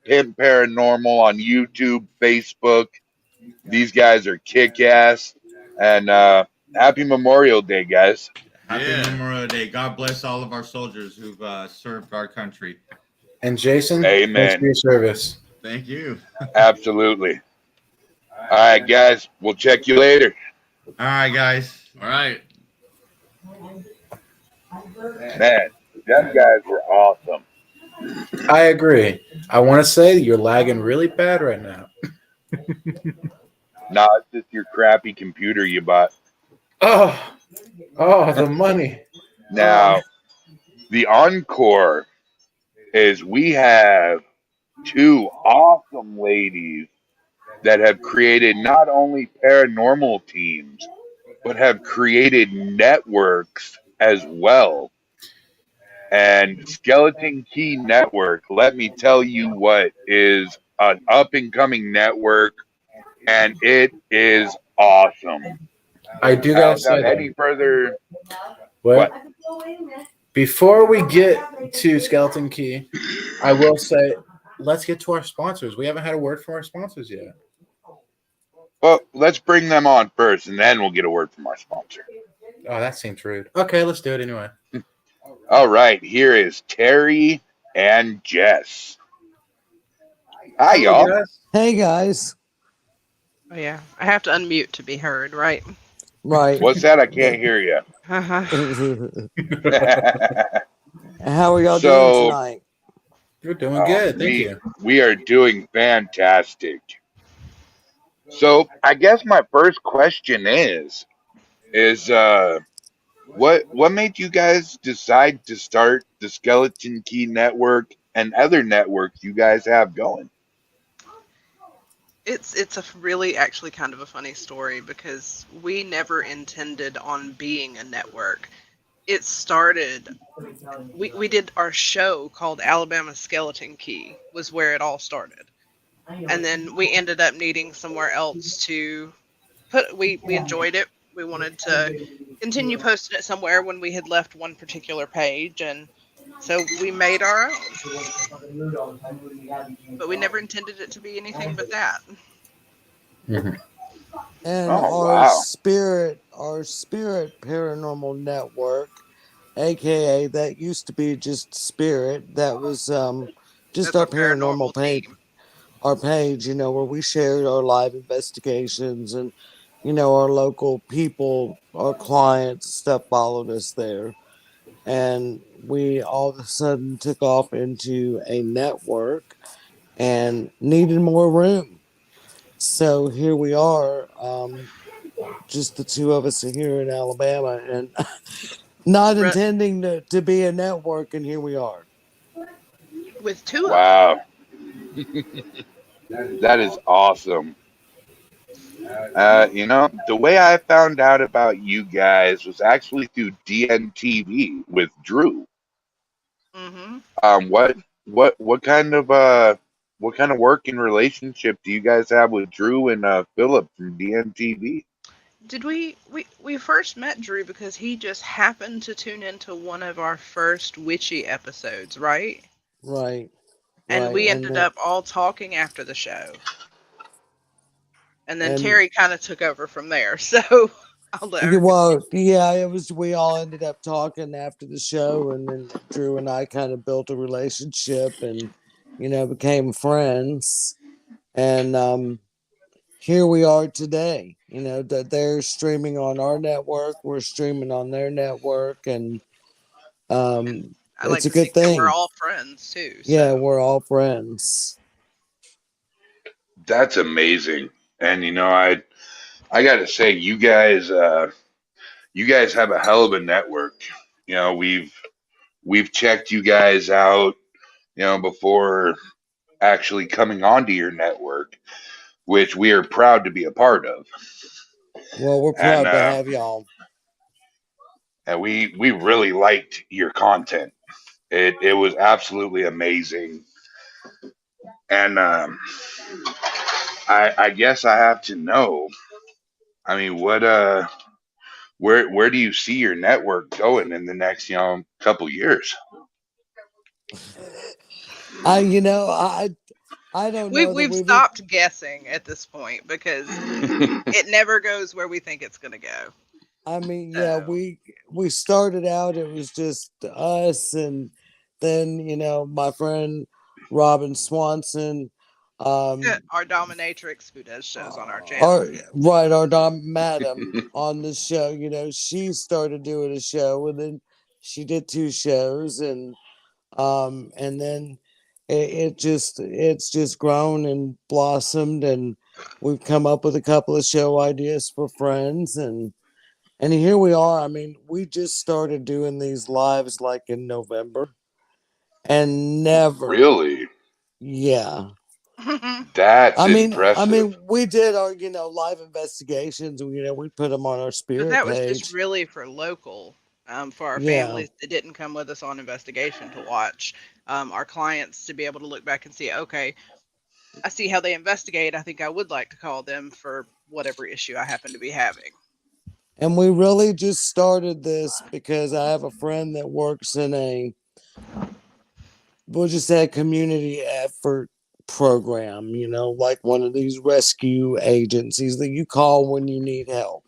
Pimp Paranormal on YouTube, Facebook. These guys are kick-ass. And happy Memorial Day, guys. Happy Memorial Day. God bless all of our soldiers who've served our country. And Jason, amen. Thanks for your service. Thank you. Absolutely. All right, guys. We'll check you later. All right, guys. All right. Man, them guys were awesome. I agree. I want to say you're lagging really bad right now. No, it's just your crappy computer you bought. Oh, the money. Now, the encore is we have two awesome ladies that have created not only paranormal teams, but have created networks as well. And Skeleton Key Network, let me tell you what, is an up-and-coming network, and it is awesome. I do gotta say any further. What? Before we get to Skeleton Key, I will say, let's get to our sponsors. We haven't had a word from our sponsors yet. Well, let's bring them on first, and then we'll get a word from our sponsor. Oh, that seems rude. Okay, let's do it anyway. All right, here is Terry and Jess. Hi, Hello, y'all. guys. Hey guys. Oh yeah, I have to unmute to be heard, right? Right. What's that? I can't hear you. Uh-huh. How are y'all doing So, tonight? We're doing good. Thank we you. we are doing fantastic. So, I guess my first question is what made you guys decide to start the Skeleton Key Network and other networks you guys have going? It's a really actually kind of a funny story because we never intended on being a network. It started we did our show called Alabama Skeleton Key was where it all started. And then we ended up needing somewhere else to we enjoyed it. We wanted to continue posting it somewhere when we had left one particular page, and so we made our own. But we never intended it to be anything but that. Mhm. And Oh, our wow. spirit paranormal network, aka that used to be just spirit, that was just That's our our paranormal paranormal page, team. where we shared our live investigations and our local people, our clients, stuff followed us there. And we all of a sudden took off into a network and needed more room. So here we are, just the two of us here in Alabama, and not Re- intending to be a network, and here we are. with two of them. Wow. That is awesome. The way I found out about you guys was actually through DNTV with Drew. Hmm. Um, what what kind of working relationship do you guys have with Drew and Philip from DNTV? Did we first met Drew because he just happened to tune into one of our first witchy episodes, right? Right, And right, we ended up all talking after the show. And then and Terry kind of took over from there. So I'll let her well, continue. yeah, it was. We all ended up talking after the show, and then Drew and I kind of built a relationship, and became friends. And here we are today. That they're streaming on our network, we're streaming on their network, and And I it's like a to good think that we're thing. all friends too. Yeah, So we're all friends. That's amazing. And I got to say, you guys have a hell of a network. We've checked you guys out, before actually coming onto your network, which we are proud to be a part of. Well, we're And proud to have y'all. we really liked your content. It was absolutely amazing. And I guess I have to know. I mean, where do you see your network going in the next couple years? I you know I don't know that we've we've stopped guessing at this point because it never goes where we think it's gonna go. I mean, yeah, So we started out, it was just us, and then my friend Robin Swanson, our dominatrix who does shows on our channel. our right, our madam on the show, she started doing a show, and then she did two shows, and then it's just grown and blossomed, and we've come up with a couple of show ideas for friends, and here we are. I mean, we just started doing these lives like in November, and never, Really? yeah. That's I mean, impressive. we did our live investigations. We put them on our But spirit that was just page. really for local, for our Yeah, families that didn't come with us on investigation to watch. Our clients to be able to look back and see, okay, I see how they investigate. I think I would like to call them for whatever issue I happen to be having. and we really just started this because I have a friend that works in we'll just say a community effort program. Like one of these rescue agencies that you call when you need help.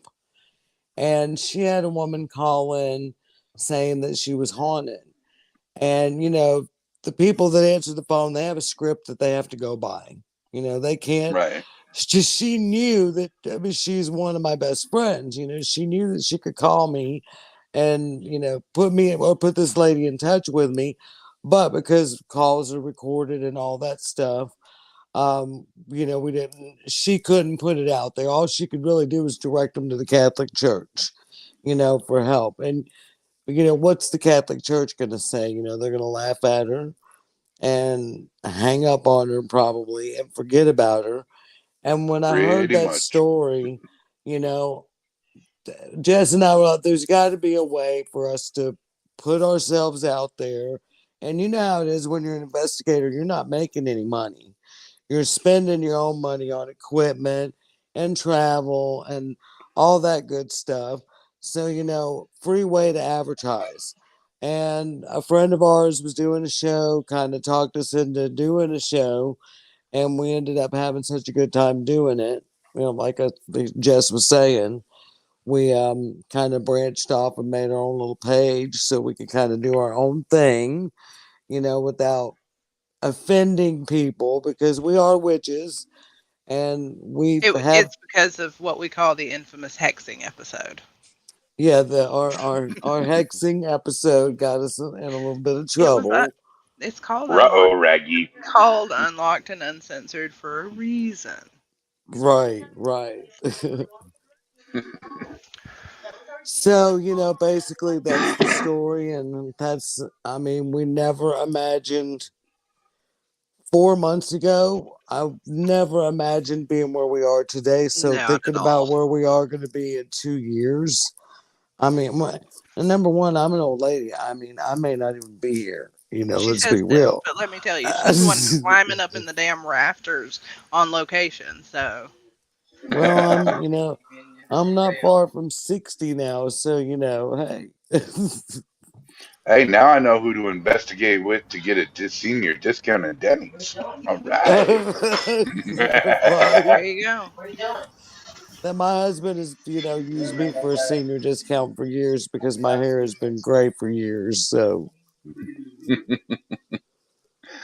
And she had a woman call in saying that she was haunted. And, the people that answer the phone, they have a script that they have to go by. You know, they can't. Right. She knew that. I mean, she's one of my best friends. You know, she knew that she could call me, and put me or put this lady in touch with me, but because calls are recorded and all that stuff, we didn't. She couldn't put it out there. All she could really do was direct them to the Catholic Church, for help. And what's the Catholic Church going to say? They're going to laugh at her and hang up on her probably and forget about her. And when I heard Pretty that much. story, you know, Jess and I were like, there's got to be a way for us to put ourselves out there. And you know how it is when you're an investigator, you're not making any money. You're spending your own money on equipment and travel and all that good stuff. So, free way to advertise. And a friend of ours was doing a show, kind of talked us into doing a show, and we ended up having such a good time doing it. Like Jess was saying, we kind of branched off and made our own little page so we could kind of do our own thing, without offending people because we are witches and we have It's because of what we call the infamous hexing episode. our hexing episode got us in a little bit of It was trouble. it's called Ruh-oh, unlocked. Raggy. Called unlocked and uncensored for a reason. Right. So, basically that's the story. And we never imagined 4 months ago, I never imagined being where we are today. So Not thinking at about all. where we are going to be in 2 years, number one, I'm an old lady. I may not even be here. She Let's says be so, real. but let me tell you, she's the one climbing up in the damn rafters on location. So Well, I'm not far from 60 now, so hey. Hey, now I know who to investigate with to get a senior discount at Denny's. All right. Right. there you go. That my husband has, used me for a senior discount for years because my hair has been gray for years. So I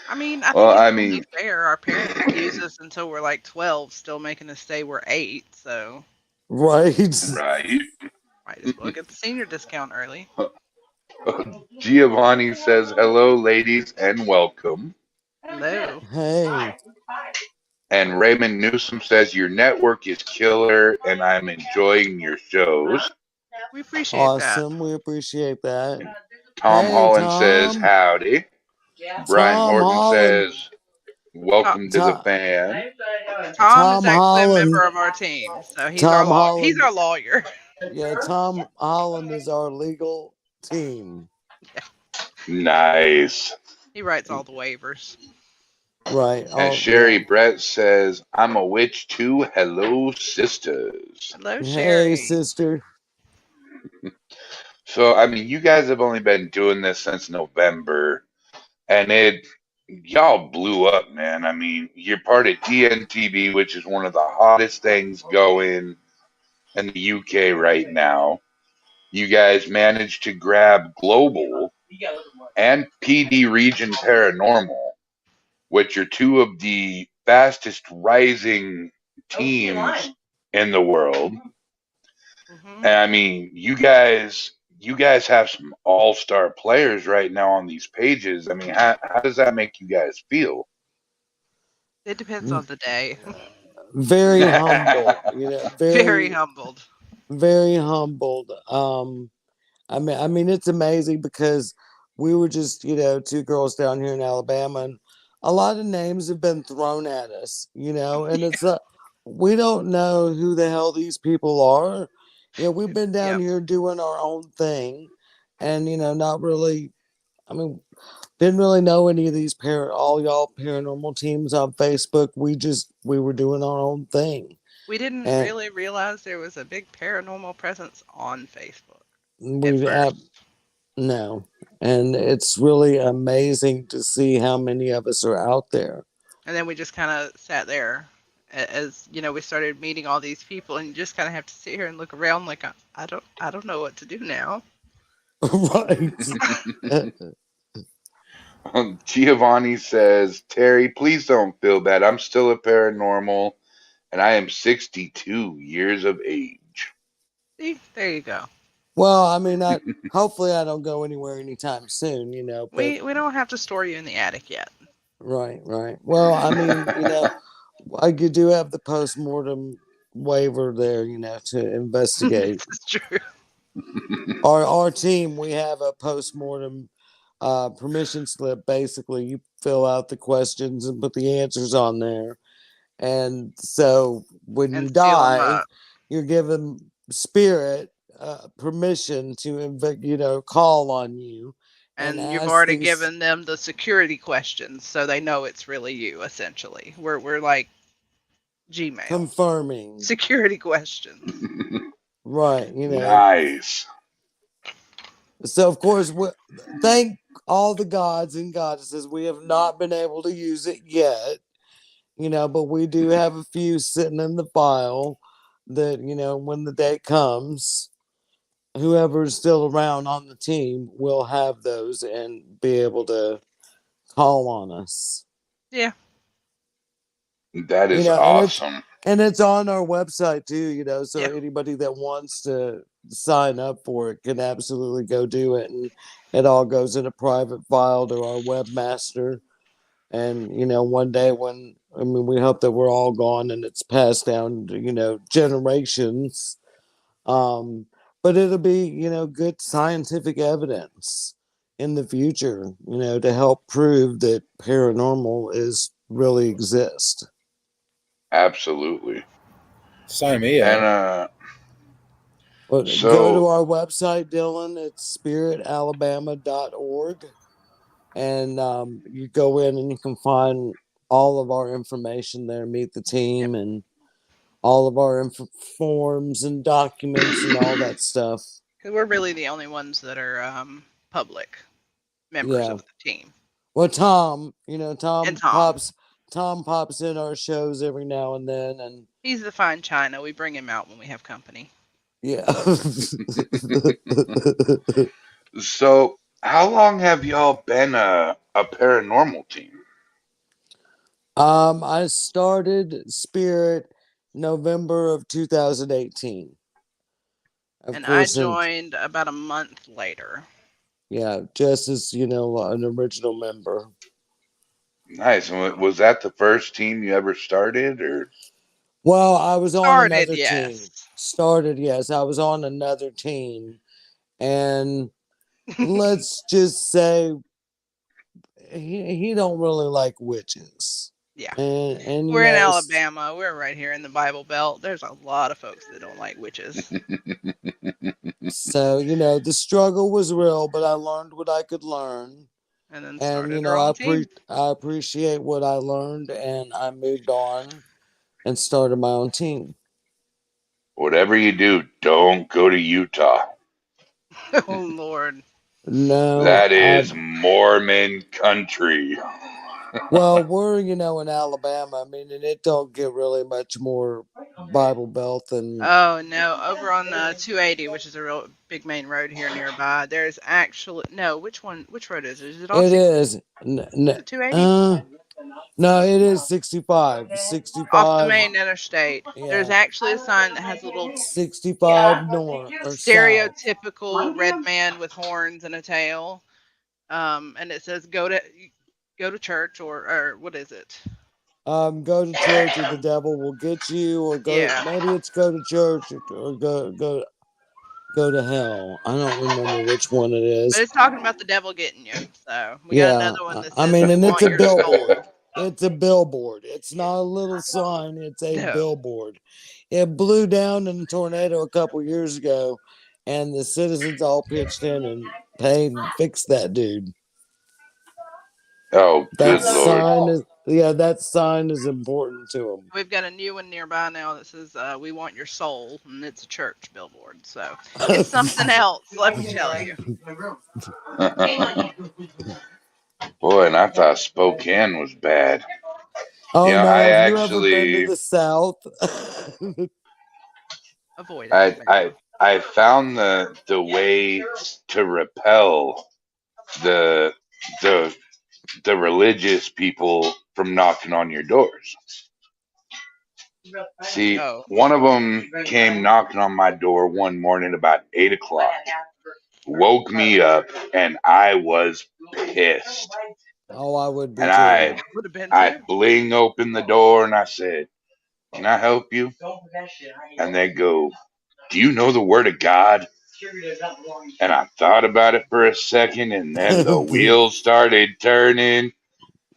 Well, think it's I only mean, fair. Our parents abused us until we're like 12, still making us stay we're 8. So right. right. might as well get the senior discount early. Giovanni says, hello, ladies, and welcome. Hello. Hey. And Raymond Newsom says, your network is killer, and I'm enjoying your shows. We appreciate that. Awesome. We appreciate that. Tom Hey, Holland says, Tom. howdy. Brian Tom Horton Holland. says, welcome to the Tom, fan. Tom is Tom actually a member Holland. of our team, so Tom he's Holland. our lawyer. Yeah, Tom Holland is our legal team. Nice. He writes all the waivers. Right. And Oh, Sherry yeah. Brett says, I'm a witch too. Hello, sisters. Hello, Hey, Sherry. sister. So, I mean, you guys have only been doing this since November, and y'all blew up, man. I mean, you're part of TNTV, which is one of the hottest things going in the UK right now. You guys managed to grab Global and PD Region Paranormal, which are two of the fastest rising teams in the world. Mm-hmm. And I mean, you guys have some all-star players right now on these pages. I mean, how does that make you guys feel? It depends on the day. Very humble. Very Very, humbled. very humbled. It's amazing because we were just, two girls down here in Alabama, and a lot of names have been thrown at us, and Yeah. it's we don't know who the hell these people are. We've been down Yep. here doing our own thing, and not really. I mean, didn't really know any of these all y'all paranormal teams on Facebook. We were doing our own thing, We didn't and really realize there was a big paranormal presence on Facebook at we first. no, and it's really amazing to see how many of us are out there. And then we just kind of sat there as we started meeting all these people, and you just kind of have to sit here and look around like I don't know what to do now. Right. Giovanni says, Terry, please don't feel bad. I'm still a paranormal, and I am 62 years of age. See, there you go. Well, I mean, hopefully I don't go anywhere anytime soon, you know. But We don't have to store you in the attic yet. right. Well, I mean, you know, I do have the post-mortem waiver there, you know, to investigate. This is true. Our team, we have a post-mortem permission slip. Basically, you fill out the questions and put the answers on there, and so when And you seal 'em die, up. you're given spirit permission to you know, call on you and And you've ask already these given them the security questions, so they know it's really you. Essentially, we're like Gmail confirming, security questions. right? You know, Nice. so of course, thank all the gods and goddesses, we have not been able to use it yet, you know, but we do have a few sitting in the file that, you know, when the day comes, whoever is still around on the team will have those and be able to call on us. Yeah. That You is know, awesome. and it's on our website too, you know, so Yeah. anybody that wants to sign up for it can absolutely go do it, and it all goes in a private file to our webmaster. And you know, one day when, I mean, we hope that we're all gone and it's passed down to, you know, generations, but it'll be, you know, good scientific evidence in the future, you know, to help prove that paranormal is really exist. Absolutely. Sign me And up. But go to so our website, Dylan. It's spiritalabama.org. And you go in and you can find all of our information there, meet the Yep. team, and all of our forms and documents and all that stuff. Because we're really the only ones that are public members Yeah. of the team. Well, Tom, you know, And Tom. Tom pops in our shows every now and then, and He's the fine china. We bring him out when we have company. yeah. so how long have y'all been a paranormal team? I started Spirit November of 2018. Of And I course, and joined about a month later. yeah, just as, you know, an original member. Nice. Was that the first team you ever started, or? Well, I was on Started, another team. yes. Started, yes, I was on another team, and let's just say he don't really like witches. Yeah. And you We're in know, Alabama. We're right here in the Bible Belt. There's a lot of folks that don't like witches. so, you know, the struggle was real, but I learned what I could learn. And then And you started know, our own team. I appreciate what I learned, and I moved on and started my own team. Whatever you do, don't go to Utah. Oh, Lord. No, That is Mormon country. well, we're, you know, in Alabama. I mean, and it don't get really much more Bible Belt than Oh, no. Over on 280, which is a real big main road here nearby, there's actually. No, which one? Which road is it? Is it on it 6? is. Is it 280? No, it is 65. Off the 65. main interstate. There's Yeah, actually a sign that has a little 65 north or south. stereotypical red man with horns and a tail. And it says go to church or what is it? Go to church or the devil will get you, or Yeah. maybe it's go to church, or go to hell. I don't remember which one it But is. it's talking about the devil getting you. So we got Yeah, another one that I says mean, we and it's want a your soul. billboard. It's a billboard. It's not a little sign. It's a No. billboard. It blew down in a tornado a couple years ago, and the citizens all pitched in and paid and fixed that dude. Oh, That good Lord. sign is, yeah, that sign is important to them. We've got a new one nearby now that says we want your soul, and it's a church billboard. So it's something else, let me tell you. Boy, and I thought Spokane was bad. Oh You know, no, have you ever been to the South? Avoid it. I found the way to repel the the religious people from knocking on your doors. See, Oh, one of them came knocking on my door one morning about 8 o'clock, woke me up, and I was pissed. Oh, I would be And too. would have been I too. fling open the door and I said, "Can I help you?" And they go, "Do you know the word of God?" And I thought about it for a second, and then the wheels started turning,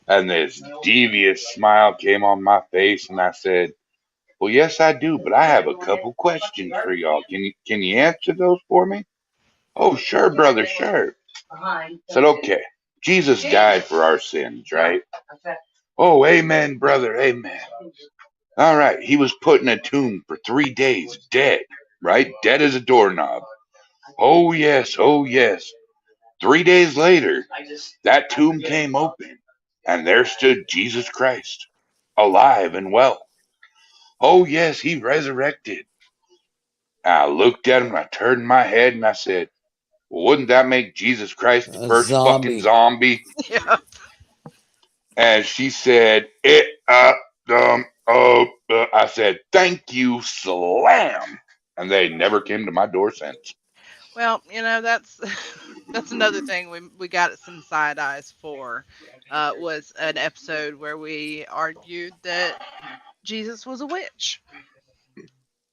and this devious smile came on my face, and I said, "Well, yes, I do, but I have a couple questions for y'all. Can you answer those for me?" "Oh, sure, brother, sure." I said, "Okay, Jesus died for our sins, right?" "Oh, amen, brother, amen." "All right, he was put in a tomb for 3 days, dead, right? Dead as a doorknob." "Oh, yes, oh, yes." 3 days later, that tomb came open, and there stood Jesus Christ, alive and well. "Oh, yes, he resurrected." I looked at him, I turned my head, and I said, "Well, wouldn't that make Jesus Christ the A first fucking zombie. zombie?" Yeah. And she said, I said, "Thank you, slam." And they never came to my door since. Well, that's that's another thing we got some side eyes for. Was an episode where we argued that Jesus was a witch.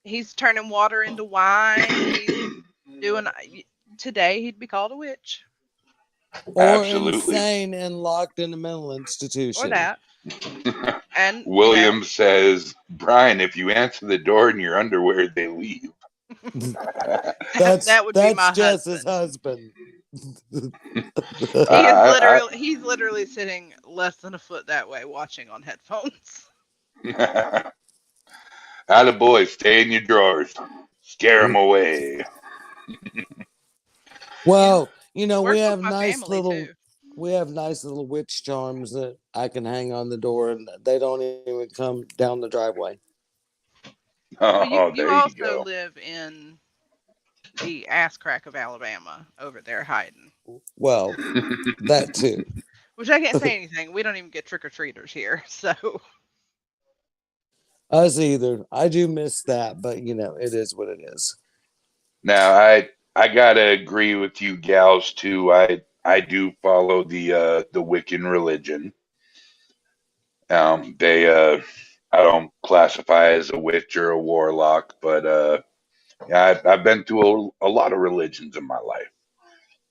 He's turning water into wine. He's doing today. He'd be called a witch, Or Absolutely. insane and locked in a mental or institution. that. And William says, "Brian, if you answer the door in your underwear, they leave." that would be That's my Jess's husband. husband. He is I, he's literally sitting less than a foot that way, watching on headphones. Attaboy, stay in your drawers. Scare them away. Yeah, Well, works with my family too. we have nice little witch charms that I can hang on the door and they don't even come down the driveway. Well, you Oh, you there you also go. live in the ass crack of Alabama over there hiding. Well, that too. Which I can't say anything. We don't even get trick or treaters here, so Us either. I do miss that, but it is what it is. Now, I gotta agree with you gals too. I do follow the Wiccan religion. They I don't classify as a witch or a warlock, but yeah, I've been through a lot of religions in my life.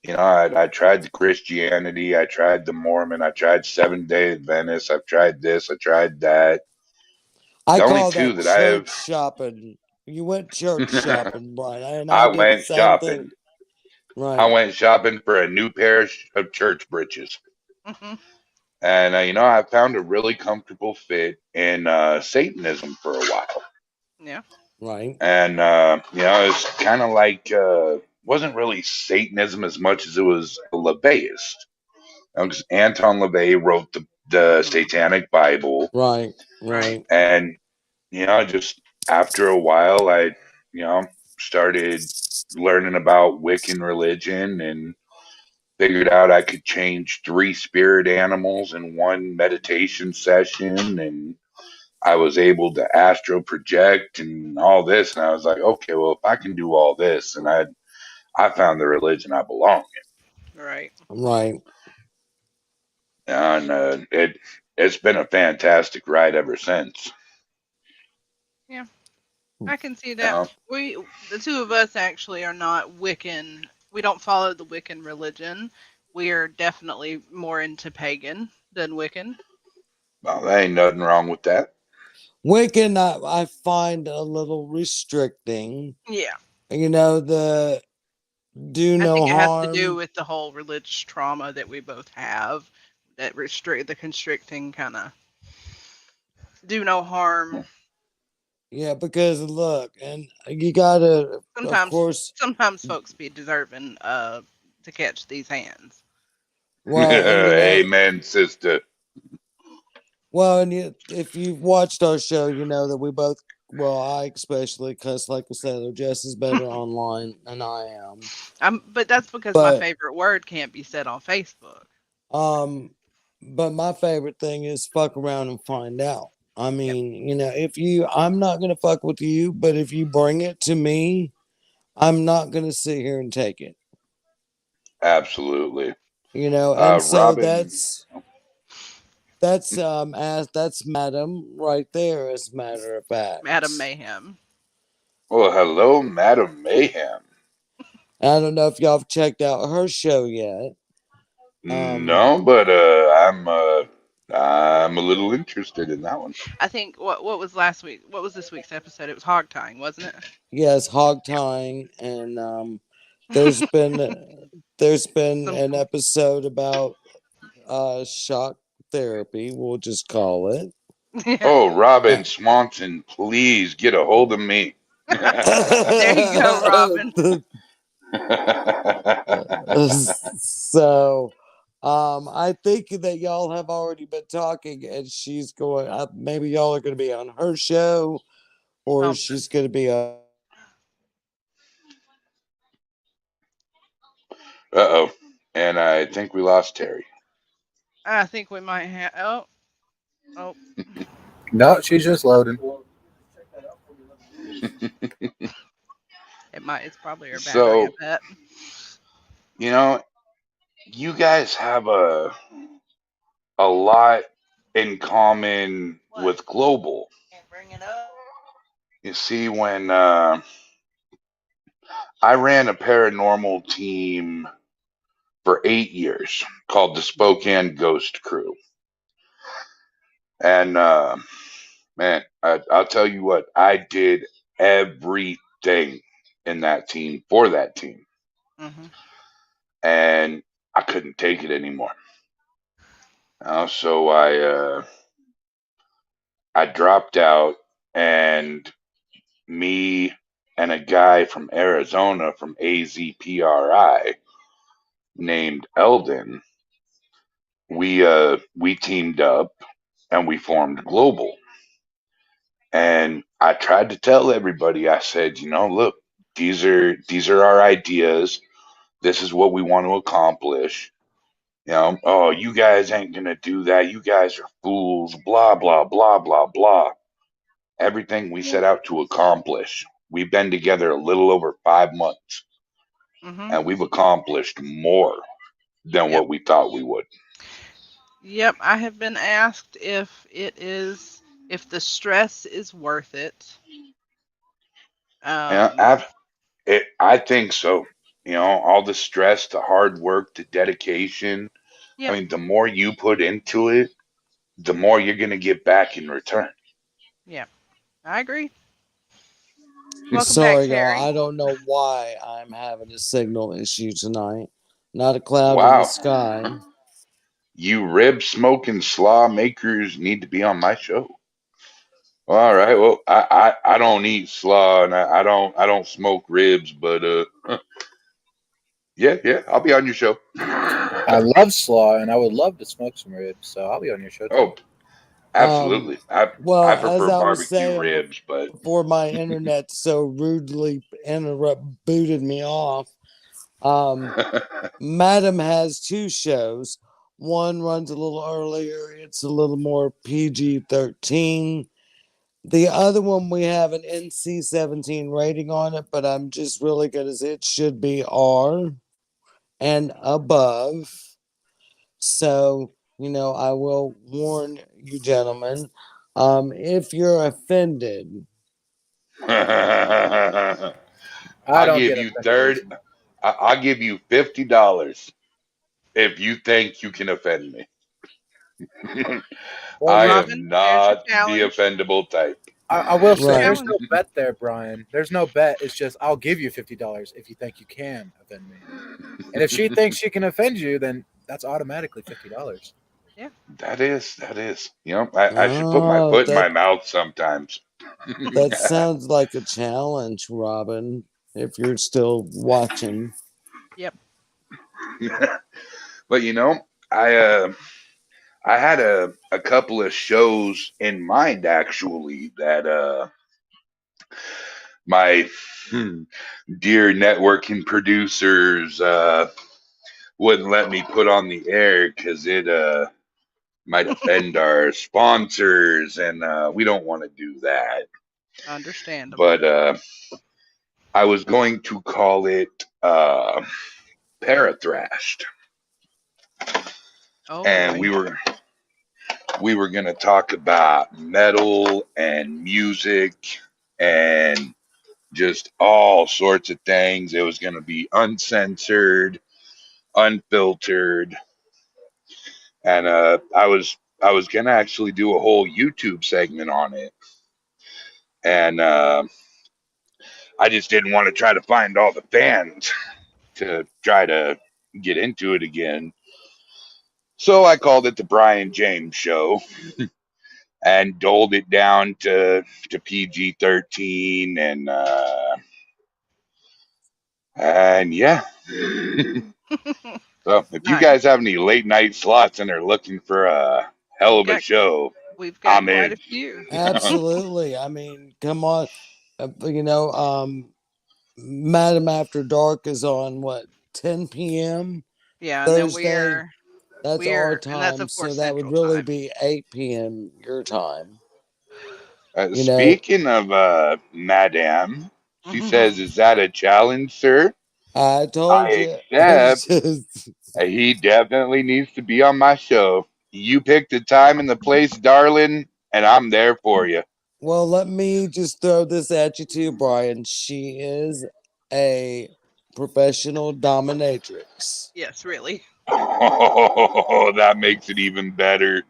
I tried the Christianity, I tried the Mormon, I tried Seventh Day Adventist, I've tried this, I tried that. I The only call two that that I church have, shopping. You went church shopping, Brian, and I I did the went same thing. shopping. I Right. went shopping for a new pair of church breeches. mhm, And I found a really comfortable fit in Satanism for a while, yeah, Right. and it's kind of like wasn't really Satanism as much as it was a LaVeyist. 'Cause Anton LaVey wrote the mhm, Satanic Bible, Right. right, Right. and just after a while, I you know started learning about Wiccan religion and figured out I could change 3 spirit animals in one meditation session, and I was able to astral project and all this. And I was like, okay, well, if I can do all this, and I found the religion I belong right. Right. in, and it's been a fantastic ride ever since. Yeah, I can see You that. know, The two of us actually are not Wiccan. We don't follow the Wiccan religion. We are definitely more into pagan than Wiccan. well, there ain't nothing wrong with that. Wiccan, I find a little restricting. Yeah, The do I no think it has to do harm. with the whole religious trauma that we both have. That restrict the constricting kind of do no harm. Yeah, because look, and you gotta, of Sometimes, course, sometimes folks be deserving to catch these hands. well, and Amen, sister. if you've watched our show, you know that we both, well, I especially, because like I said, Jess is better online than I am. But that's because my But favorite word can't be said on Facebook. um, but my favorite thing is fuck around and find out. I mean, I'm not gonna fuck with you, but if you bring it to me, I'm not gonna sit here and take it. Absolutely. And so Robin. that's Madam right there, as a matter of Madam fact. Mayhem. Well, hello, Madam Mayhem. I don't know if y'all have checked out her show yet. No, but I'm a little interested in that one. I think what was last week? What was this week's episode? It was hog tying, wasn't Yes, hog tying, and there's been there's it? been an episode about shock therapy, we'll just call it. Yeah. Oh, Robin Swanson, please get a hold of me. There you go, Robin. So I think that y'all have already been talking, and she's going, maybe y'all are going to be on her show, or Um, she's going to be on. Uh-oh. And I think we lost Terry. I think we might have. Oh. No, she's just loading. It's probably her battery. I So, bet. you guys have a lot in common with Global. Bring it up. You see, when I ran a paranormal team for 8 years called the Spokane Ghost Crew. And man, I'll tell you what, I did everything in that team for that team. Mm-hmm. And I couldn't take it anymore. So I dropped out, and me and a guy from Arizona from AZPRI named Eldon, we teamed up and we formed Global. And I tried to tell everybody, I said, look, these are our ideas. This is what we want to accomplish. Oh, you guys ain't gonna do that. You guys are fools, blah, blah, blah, blah, blah. Everything we set out to accomplish. We've been together a little over 5 months, Mm-hmm. and we've accomplished more than Yep. what we thought we would. Yep. I have been asked if the stress is worth it. Yeah, I think so. All the stress, the hard work, the dedication. I Yep. mean, the more you put into it, the more you're going to get back in return. Yeah. I agree. Welcome back, Sorry, y'all. Terry. I don't know why I'm having a signal issue tonight. Not a cloud in the Wow. sky. You rib smoking slaw makers need to be on my show. All right. Well, I don't eat slaw, and I don't smoke ribs, but yeah, I'll be on your show. I love slaw, and I would love to smoke some ribs, so I'll be on your show too. Oh, absolutely. I Well, as prefer I was barbecue saying ribs, but before my internet so rudely booted me off, Madam has two shows. One runs a little earlier, it's a little more PG-13. The other one, we have an NC-17 rating on it, but I'm just really good as it should be R and above. So, I will warn you, gentlemen, if you're offended. I I'll don't give get you offended. I'll give you $50 if you think you can offend me. Well, I Robin, am there's your not the challenge. offendable type. I will say Right. there's no bet there, Brian. There's no bet. It's just I'll give you $50 if you think you can offend me. And if she thinks she can offend you, then that's automatically $50. Yeah. That is. I should put my Oh, foot in my mouth sometimes. that sounds like a challenge, Robin, if you're still watching. Yep. But I had a couple of shows in mind actually that my dear networking producers wouldn't let me put on the air because might offend our sponsors, and we don't want to do that. Understandable. But I was going to call it Parathrashed, Oh and boy. we were going to talk about metal and music and just all sorts of things. It was going to be uncensored, unfiltered, and I was going to actually do a whole YouTube segment on it, and I just didn't want to try to find all the fans to try to get into it again. So I called it the Brian James Show and doled it down to PG-13 and yeah. So if you Nice. guys have any late night slots and are looking for a hell of a show, We've got I'm quite in. a few. Absolutely. I mean, come on. Madam After Dark is on what, 10 p.m. Yeah, and then Thursday? That's our and that's time, of so course that would Central really Time. be 8 p.m. your time. You know, Speaking of Madame, she says, Mhm. "Is that a challenge, sir?" I told I you. accept. He definitely needs to be on my show. You pick the time and the place, darling, and I'm there for you. Well, let me just throw this at you too, Brian. She is a professional dominatrix. Yes, really. Oh, that makes it even better.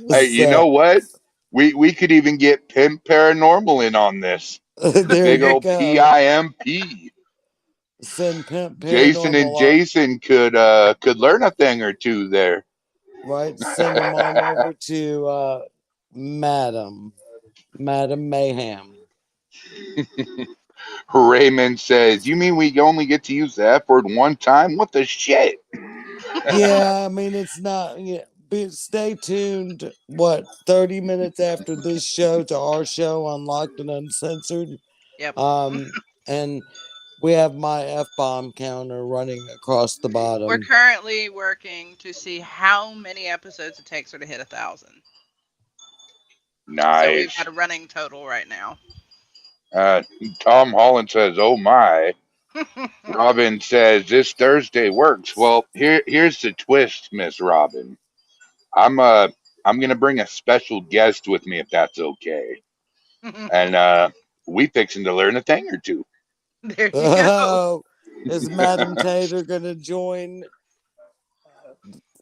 Hey, you know So what? We could even get Pimp Paranormal in on this. there Big you old go. PIMP. Send Pimp Jason and Paranormal on, Jason could learn a thing or two there. right? Send them on over to Madam Mayhem. Raymond says, "You mean we only get to use the F word one time? What the shit?" Yeah, I mean it's not. Yeah, stay tuned. What 30 minutes after this show to our show, Unlocked and Uncensored. Yep. And we have my F bomb counter running across the We're bottom. currently working to see how many episodes it takes her to hit 1,000. So we've got Nice. a running total right now. Uh, Tom Holland says, "Oh my." Robin says, "This Thursday works." Well, here's the twist, Miss Robin. I'm uh I'm gonna bring a special guest with me if that's okay, and we fixing to learn a thing or two. There you go. Oh, is Madam Tater gonna join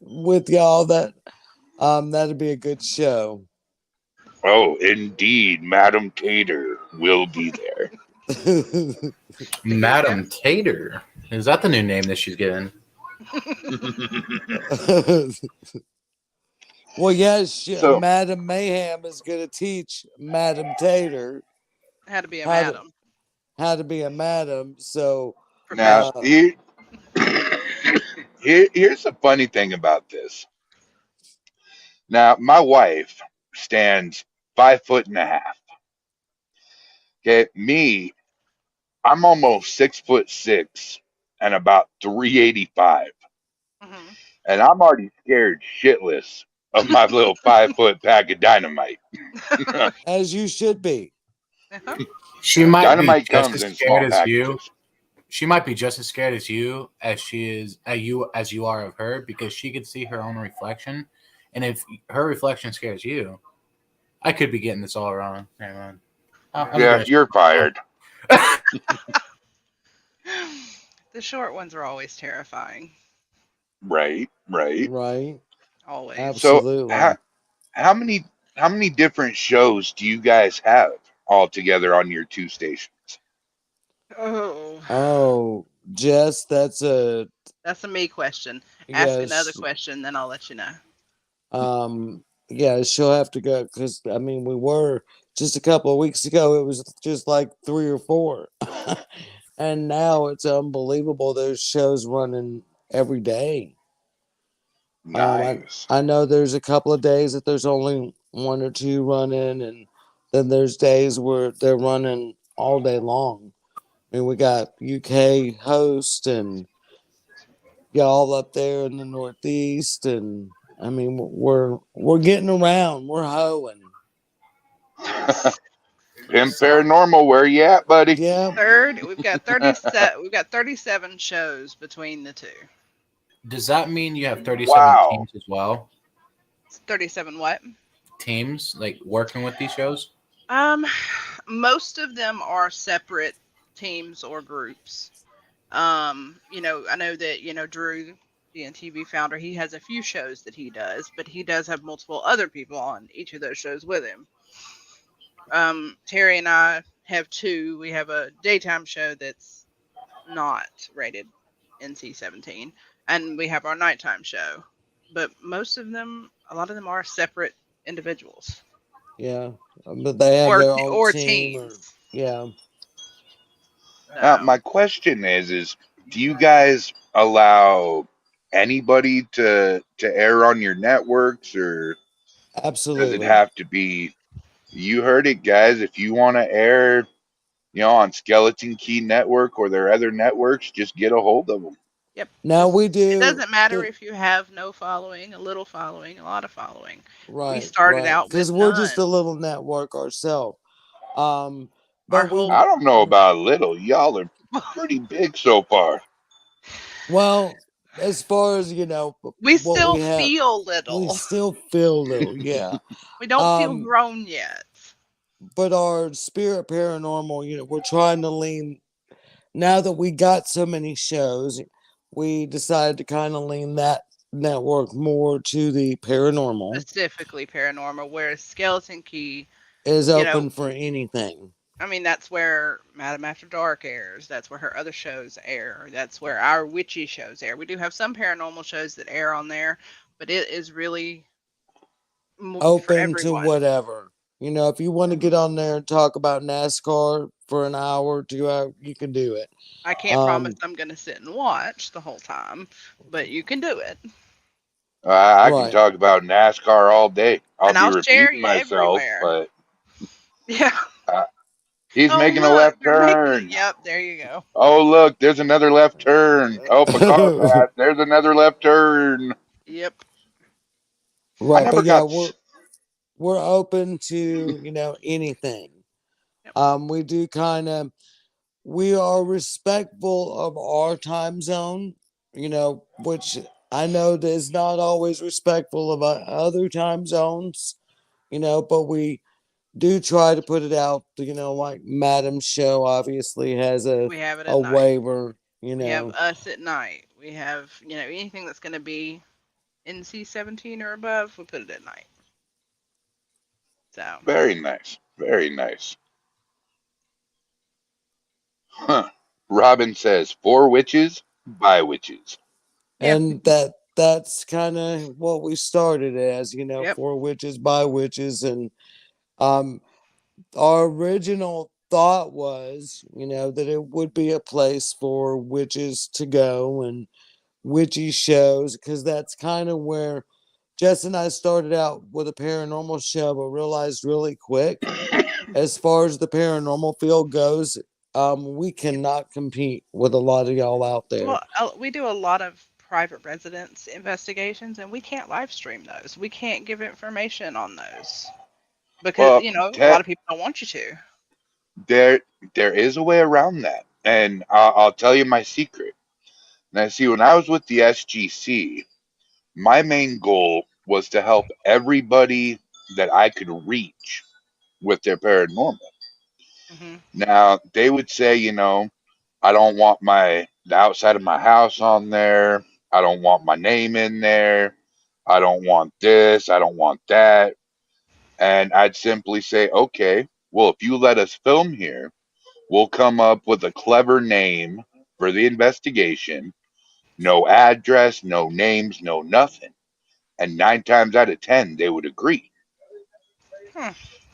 with y'all? That'd be a good show. Oh, indeed, Madam Tater will be there. There you Madam Tater. Is that the new name that she's given? Well, yes, So Madam Mayhem is gonna teach Madam Tater go. Had to be a how to madam. be a madam. So, now uh, Professional. here's the funny thing about this. Now, my wife stands 5 foot and a half. Okay, me, I'm almost 6'6" and about 385. Hmm. And I'm already scared shitless of my little 5 foot pack of dynamite. as you should be. Uh-huh. She might be Dynamite just comes as in scared small as you. packages. She might be just as scared as you as you are of her because she could see her own reflection, and if her reflection scares you, I could be getting this all wrong. Hang on. I'm Yeah, gonna. you're fired. The short ones are always terrifying. Right, right. Right? Always. So how Absolutely. how many how many different shows do you guys have all together on your two stations? Oh, Oh, Jess, that's a me question. Ask another yes. question, then I'll let you know. Yeah, she'll have to go because I mean, we were just a couple of weeks ago, it was just like three or four. And now it's unbelievable. There's shows running every day. Nice. I know there's a couple of days that there's only one or two running, and then there's days where they're running all day long. I mean, we got UK host and y'all up there in the Northeast, and I mean, we're getting around. We're hoeing. Pimp Paranormal, where you at, buddy? Yeah, We've got 37. We've got 37 shows between the two. Does that mean you have 37 Wow. teams as well? 37 what? Teams like working with these shows? Um, most of them are separate teams or groups. I know that Drew, the NTV founder, he has a few shows that he does, but he does have multiple other people on each of those shows with him. Terry and I have two. We have a daytime show that's not rated NC-17, and we have our nighttime show. But a lot of them are separate individuals. yeah, but they have Or their own or team, or teams. yeah. Now, So my question is do you guys allow anybody to air on your networks, or does it Absolutely. have to be? You heard it, guys. If you want to air, on Skeleton Key Network or their other networks, just get a hold of them. yep. Now we It do, doesn't matter if you have no following, a little following, a lot of following. We right, started right, out with because we're just a none. little network ourselves. Our But we, whole I don't know about little. Y'all are pretty big so far. well, as far as we what we still have, feel we little. still feel little, yeah. We don't feel Um, grown yet. but our spirit paranormal, we're trying to lean. Now that we got so many shows, we decided to kind of lean that network more to the paranormal. Specifically paranormal, whereas Skeleton Key, Is you know, open for anything. I mean, that's where Madam After Dark airs. That's where her other shows air. That's where our witchy shows air. We do have some paranormal shows that air on there, but it is really for Open to everyone. whatever. If you want to get on there and talk about NASCAR for an hour, 2 hours, you can do it. I can't promise I'm going to sit and watch the whole time, but you can do it. I can Right. talk about NASCAR all day. I'll And be I'll share repeating you myself, everywhere. but Yeah. uh, he's Oh, making a look, left they're making it. turn. Yep, there you go. Oh, look, there's another left turn. Oh, a car passed. There's another left turn. Yep. I Right, never but yeah, got. we're open to anything. Yep. We do we are respectful of our time zone, which I know that is not always respectful of other time zones, but we do try to put it out. Like Madam's show obviously has We have it a at night. waiver. We have us at night. We have, anything that's going to be NC-17 or above, we put it at night. So. Very nice. Very nice. Huh. Robin says, "For witches, by witches." Yeah. And that's kind of what we started as, Yep. for witches by witches. And um our original thought was, that it would be a place for witches to go and witchy shows, because that's kind of where Jess and I started out with a paranormal show, but realized really quick, as far as the paranormal field goes, we cannot compete with a lot of y'all out there. Well, we do a lot of private residence investigations, and we can't live stream those. We can't give information on those because Well, a lot of people don't want you to. there is a way around that, and I'll tell you my secret. Now, see, when I was with the SGC, my main goal was to help everybody that I could reach with their paranormal. Hmm. Now, they would say, I don't want the outside of my house on there. I don't want my name in there. I don't want this. I don't want that. And I'd simply say, okay, well, if you let us film here, we'll come up with a clever name for the investigation. No address, no names, no nothing. And 9 times out of 10, they would agree. Hmm.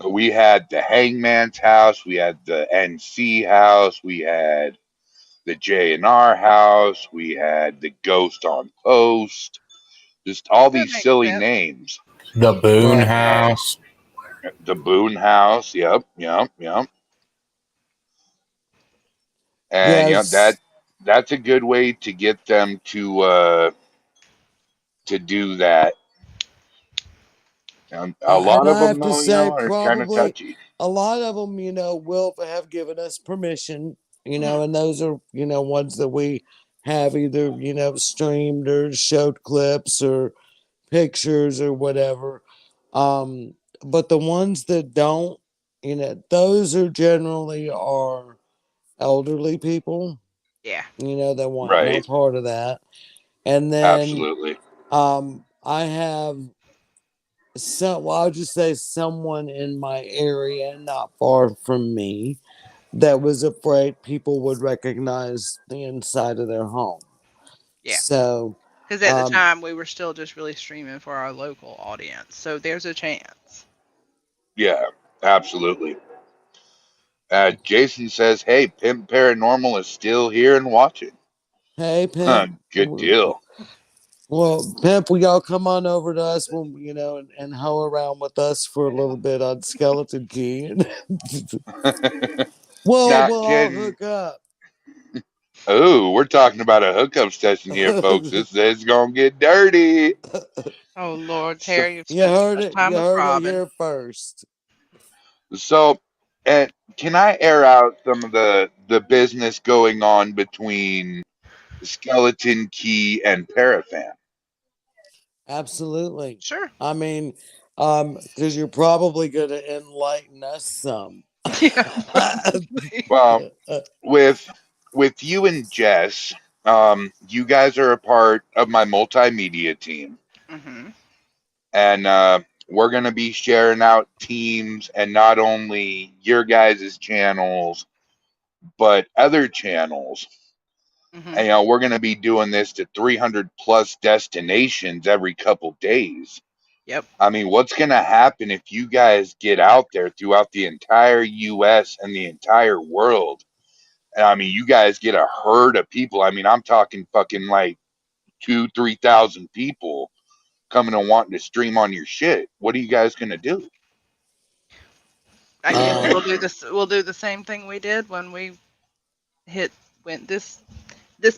We had the Hangman's house, we had the NC house, we had the J&R house, we had the Ghost on Post, just all That these makes silly sense. names. The Boone Right. House. The Boone house, yep, yep, yep. And Yes. that's a good way to get them to do that. And a lot And of I them, have to though, say, are kind of probably touchy. a lot of them, will have given us permission, Mhm. and those are, ones that we have either, streamed or showed clips or pictures or whatever. But the ones that don't, those are generally our elderly people, Yeah. that want no Right. part of that. And then Absolutely. I have I'll just say someone in my area, not far from me, that was afraid people would recognize the inside of their home. Yeah. So, Because at the um, time we were still just really streaming for our local audience, so there's a chance. Yeah, absolutely. Jason says, "Hey, Pimp Paranormal is still here and watching." hey, Pimp. Good deal. Well, Pimp, will y'all come on over to us when, and hoe around with us for a little bit on Skeleton Key? Well, Not we'll all can. hook up. Oh, we're talking about a hookup session here, folks. This is gonna get dirty. Oh Lord, So, Terry, you've spent too much You time with heard it Robin. here first. so, and can I air out some of the business going on between Skeleton Key and Parafam? Absolutely. Sure. I mean, because you're probably going to enlighten us some. Yeah. Well, with you and Jess, you guys are a part of my multimedia team, Mm-hmm. and we're gonna be sharing out teams, and not only your guys' channels, but other channels. Mm-hmm. And, we're gonna be doing this to 300 plus destinations every couple days. Yep. I mean, what's gonna happen if you guys get out there throughout the entire U.S. and the entire world? And I mean, you guys get a herd of people. I mean, I'm talking fucking like 2,000-3,000 people coming and wanting to stream on your shit. What are you guys gonna do? I guess um, we'll do the same thing we did when we hit went this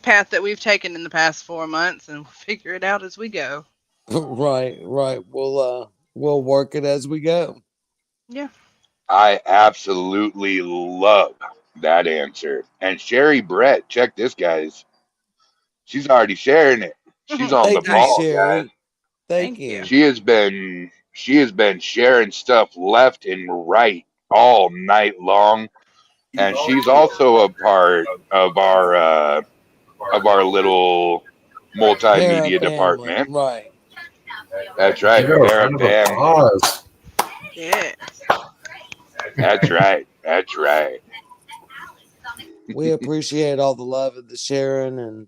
path that we've taken in the past 4 months, and we'll figure it out as we go. right, right. We'll work it as we go. Yeah. I absolutely love that answer. And Sherry Brett, check this, guys. She's already sharing it. She's on the Thank you, ball, guys. Sherry. Thank Thank you. you. She has been sharing stuff left and right all night long. And she's also a part of our little Para multimedia family, department. right. That's right, Give her a round of Parafam. applause. Yes. That's right. That's right. We appreciate all the love of the sharing, and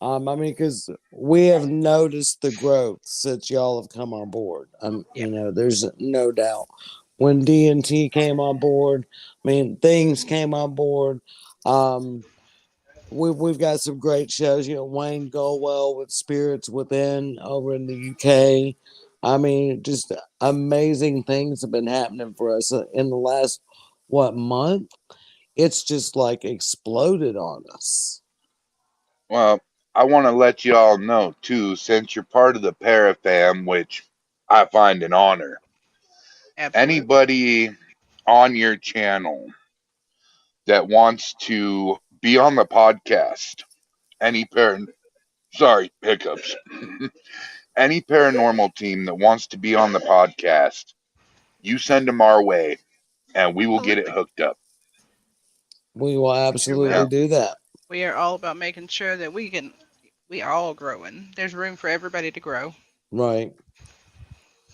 I mean, because we have noticed the growth since y'all have come on board. Yep. There's no doubt. When D&T came on board, I mean, things came on board. Um, we've got some great shows. Wayne Goldwell with Spirits Within over in the UK. I mean, just amazing things have been happening for us in the last month. It's just like exploded on us. Well, I want to let you all know too, since you're part of the Parafam, which I find an honor. Absolutely. Anybody on your channel that wants to be on the podcast, any parent, sorry, hiccups, any paranormal team that wants to be on the podcast, you send them our way, and we will get it Absolutely. hooked up. We will We absolutely Yeah, will. do that. We are all about making sure that we are all growing. There's room for everybody to grow. Right.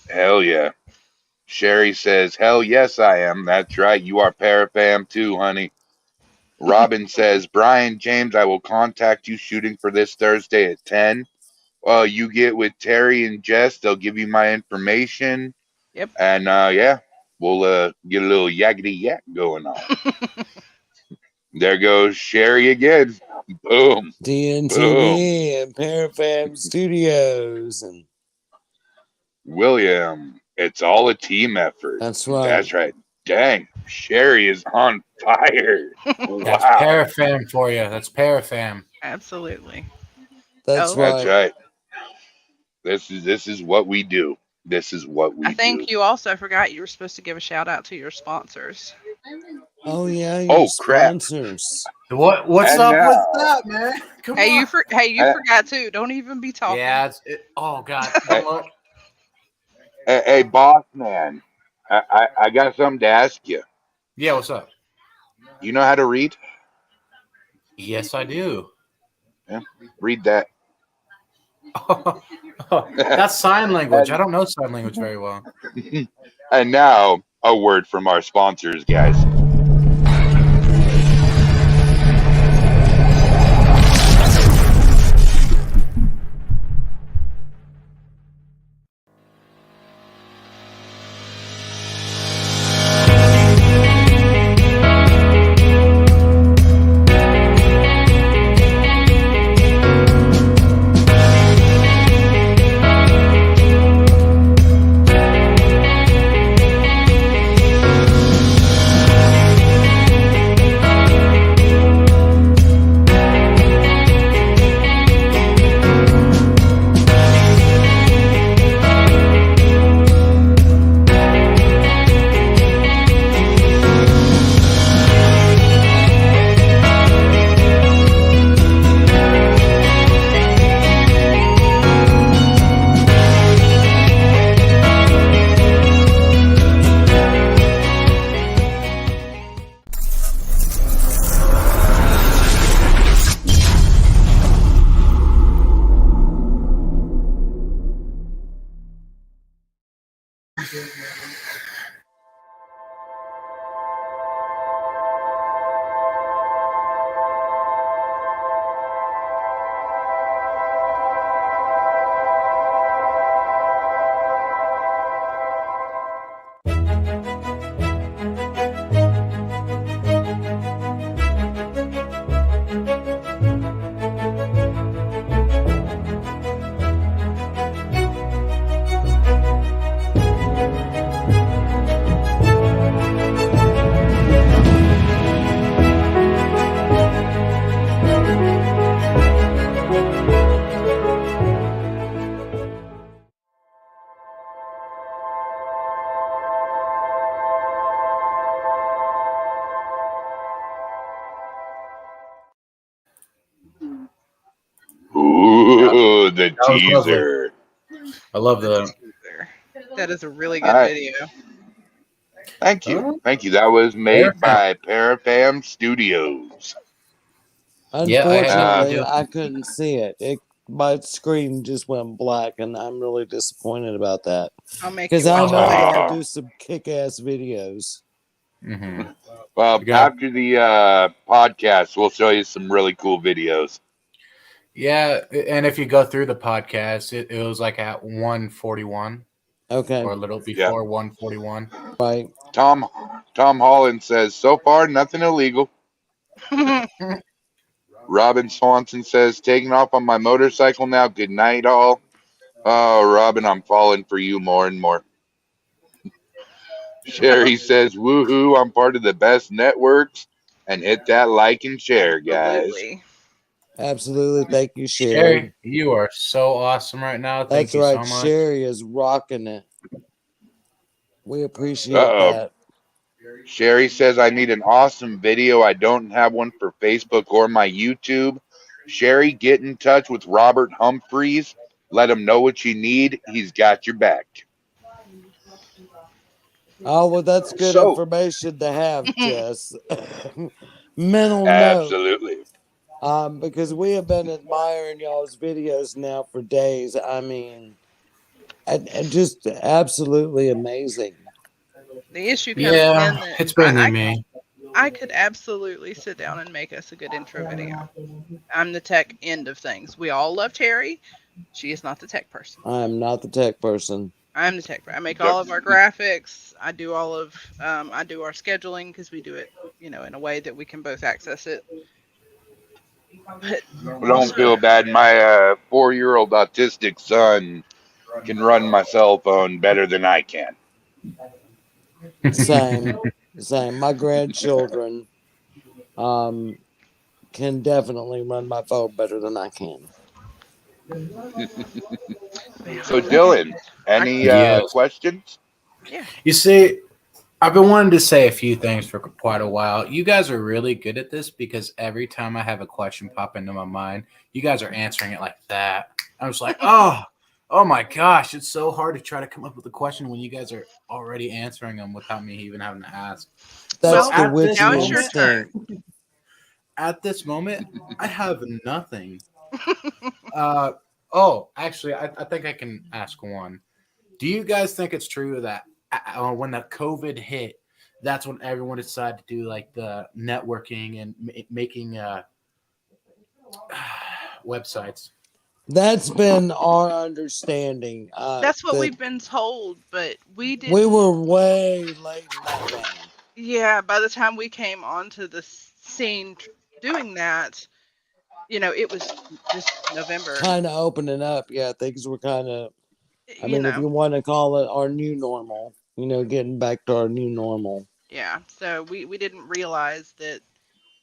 hell yeah. Sherry says, hell yes, I am. That's right. You are Parafam too, honey. Robin says, Brian James, I will contact you shooting for this Thursday at 10. You get with Terry and Jess. They'll give you my information. Yep. And yeah, we'll get a little yakety yak going on. There goes Sherry again. Boom, boom. DNTV and Parafam Studios. And William, it's all a team effort. that's right. That's right. Dang, Sherry is on fire. That's Wow. Parafam for you. That's Parafam. Absolutely. That's Oh, That's right. right. This is what we do. This is what we I think do. you also forgot you were supposed to give a shout out to your sponsors. Oh yeah, your Oh crap! sponsors. What's And up with now, that, man? Come Hey, on. you uh, forgot too. Don't even be talking. Yeah. Oh God. hey, Don't look. hey, boss man, I got something to ask you. Yeah. What's up? You know how to read? Yes, I do. Yeah, read that. That's sign language. I and don't know sign language very well. and now a word from our sponsors, guys. Ooh, the That was lovely. teaser. I love The the. teaser. That is a really All good right, video. thank you, Oh, thank you. That was made perfect. by Parafam Studios. Yeah, I had no Unfortunately, idea. I couldn't see it. My screen just went black, and I'm really disappointed about that I'll make because you I watch know it again. y'all Oh, do some kick-ass videos. Mm-hmm. well, You got. after the podcast, we'll show you some really cool videos. Yeah, and if you go through the podcast, it was like at 141 Okay, or a little Yeah. before 141. right. Tom Holland says, so far, nothing illegal. Robin Swanson says, taking off on my motorcycle now. Good night, all. Oh, Robin, I'm falling for you more and more. Sherry says, woohoo, I'm part of the best networks. And hit that like and share, guys. Absolutely. Absolutely. Thank you, Sherry. Sherry, you are so awesome right now. Thank That's you so right. much. Sherry is rocking it. We appreciate Uh-oh. that. Sherry says, I need an awesome video. I don't have one for Facebook or my YouTube. Sherry, get in touch with Robert Humphreys. Let him know what you need. He's got your back. Oh, well, that's good So, information to have, Jess. Mental note. absolutely. Because we have been admiring y'all's videos now for days. I mean, and just absolutely amazing. The issue comes Yeah, in that it's mainly me. I could absolutely sit down and make us a good intro video. I'm the tech end of things. We all love Terry. She is not the tech person. I am not the tech person. I'm the tech person. I make Yep. all of our graphics. I do all of I do our scheduling because we do it, in a way that we can both access it. But Don't feel bad. My 4-year-old autistic son can run my cell phone better than I can. Same, same. My grandchildren can definitely run my phone better than I can. So, Dylan, any Yes. questions? Yeah. You see, I've been wanting to say a few things for quite a while. You guys are really good at this because every time I have a question pop into my mind, you guys are answering it like that. I was like, oh my gosh, it's so hard to try to come up with a question when you guys are already answering them without me even having to ask. That's So the at this Now witchy it's your moment, turn. instinct. I have nothing. Actually, I think I can ask one. Do you guys think it's true that when the COVID hit, that's when everyone decided to do like the networking and making websites? That's been our understanding. That's what That we've been told, but we we didn't. were way late in that game. Yeah, by the time we came onto the scene doing that, it was just November. Kind of opening up. Yeah, things were kind of. I You mean, if know, you want to call it our new normal, getting back to our new normal. yeah. So we didn't realize that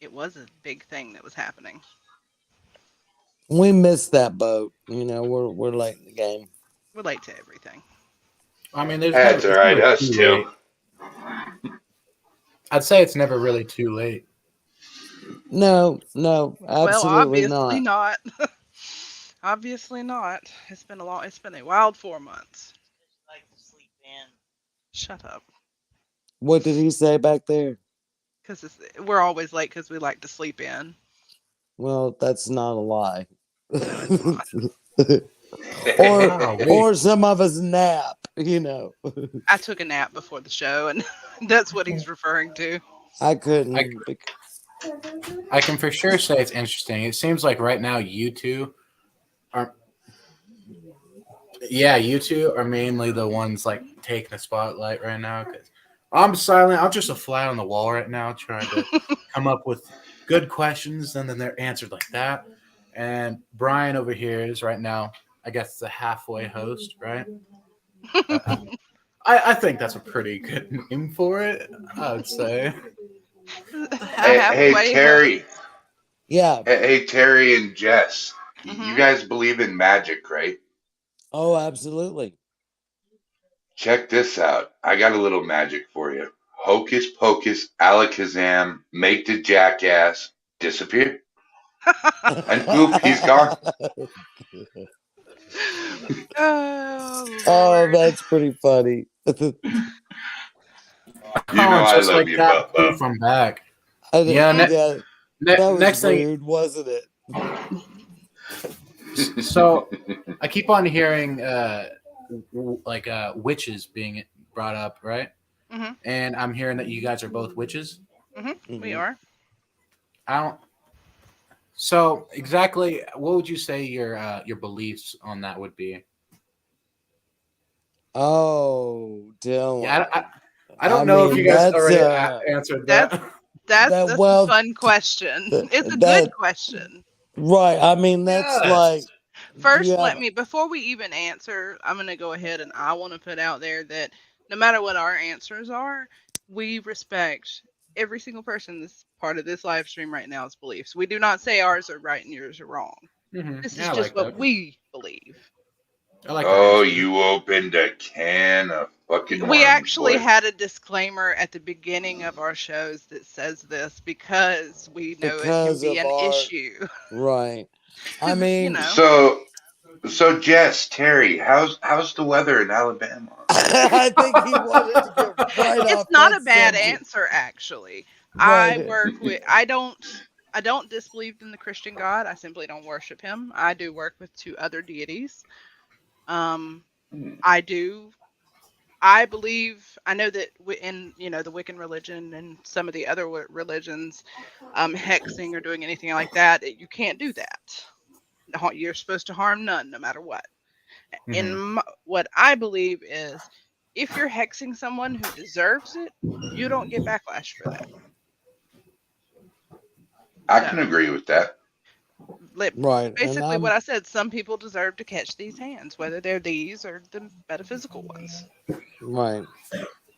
it was a big thing that was happening. We missed that boat. We're late in the game. Relate to everything. I mean, there's never That's all it's right. never Us too too. late. I'd say it's never really too late. No, Well, absolutely obviously not. not. Obviously not. It's been a wild 4 months. Shut up. What did he say back there? Because we're always late because we like to sleep in. Well, that's not a lie. No, it's not. or Golly. or some of us nap. I took a nap before the show, and that's what he's referring to. I I, couldn't. I can for sure say it's interesting. It seems like right now you two are, you two are mainly the ones like taking the spotlight right now. Because I'm silent. I'm just a fly on the wall right now, trying to come up with good questions, and then they're answered like that. And Brian over here is right now, I guess, the halfway host, right? I think that's a pretty good name for it. I would say. Hey, Halfway host. Terry. Yeah. Hey, Terry and Jess. You Mhm. guys believe in magic, right? Oh, absolutely. Check this out. I got a little magic for you. Hocus pocus, alakazam, make the jackass disappear. And boop, he's gone. Oh Oh, Lord. that's pretty funny. You know Oh, I just love like you, that, Bubba. poof, I'm back. I Yeah. didn't, yeah, that was Next thing, rude, wasn't it? so I keep on hearing witches being brought up, right? Mhm. And I'm hearing that you guys are both witches. Mhm. We Mhm. are. I don't. So exactly, what would you say your beliefs on that would be? Oh, Dylan. Yeah, I don't know if you guys that's already answered that. That's that a well, fun question. It's a good that question. right. I mean, that's like, Yes. First, yeah, before we even answer, I'm going to go ahead and I want to put out there that no matter what our answers are, we respect every single person that's part of this live stream right now's beliefs. We do not say ours are right and yours are wrong. This is Yeah, I just like what that. we believe. I like that Oh, answer. you opened a can of fucking We worms, actually boy. had a disclaimer at the beginning of our shows that says this because we know it can because be of an our issue. right. I 'Cause, mean, So Jess, Terry, how's the weather in Alabama? I think he wanted to get right it's off not that a bad subject. answer actually. I Right. work with I don't disbelieve in the Christian God. I simply don't worship him. I do work with two other deities. Um I do I believe I know that in the Wiccan religion and some of the other religions, hexing or doing anything like that, you can't do that. You're supposed to harm none, no matter what. What I believe is, if you're hexing someone who deserves it, you don't get backlash for that. I So, can agree with that. Right. And basically, what I said, some people deserve to catch these hands, whether they're these or the metaphysical ones. right.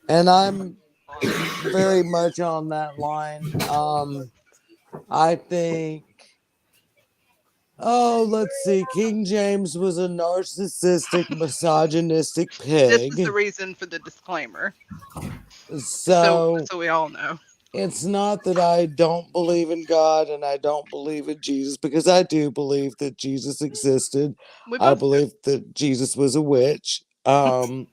And I'm very much on that line. I think Oh, let's see. King James was a narcissistic, misogynistic This is the pig. reason for the disclaimer, so So we all know. it's not that I don't believe in God and I don't believe in Jesus, because I do believe that Jesus existed. We I both do. believe that Jesus was a witch. And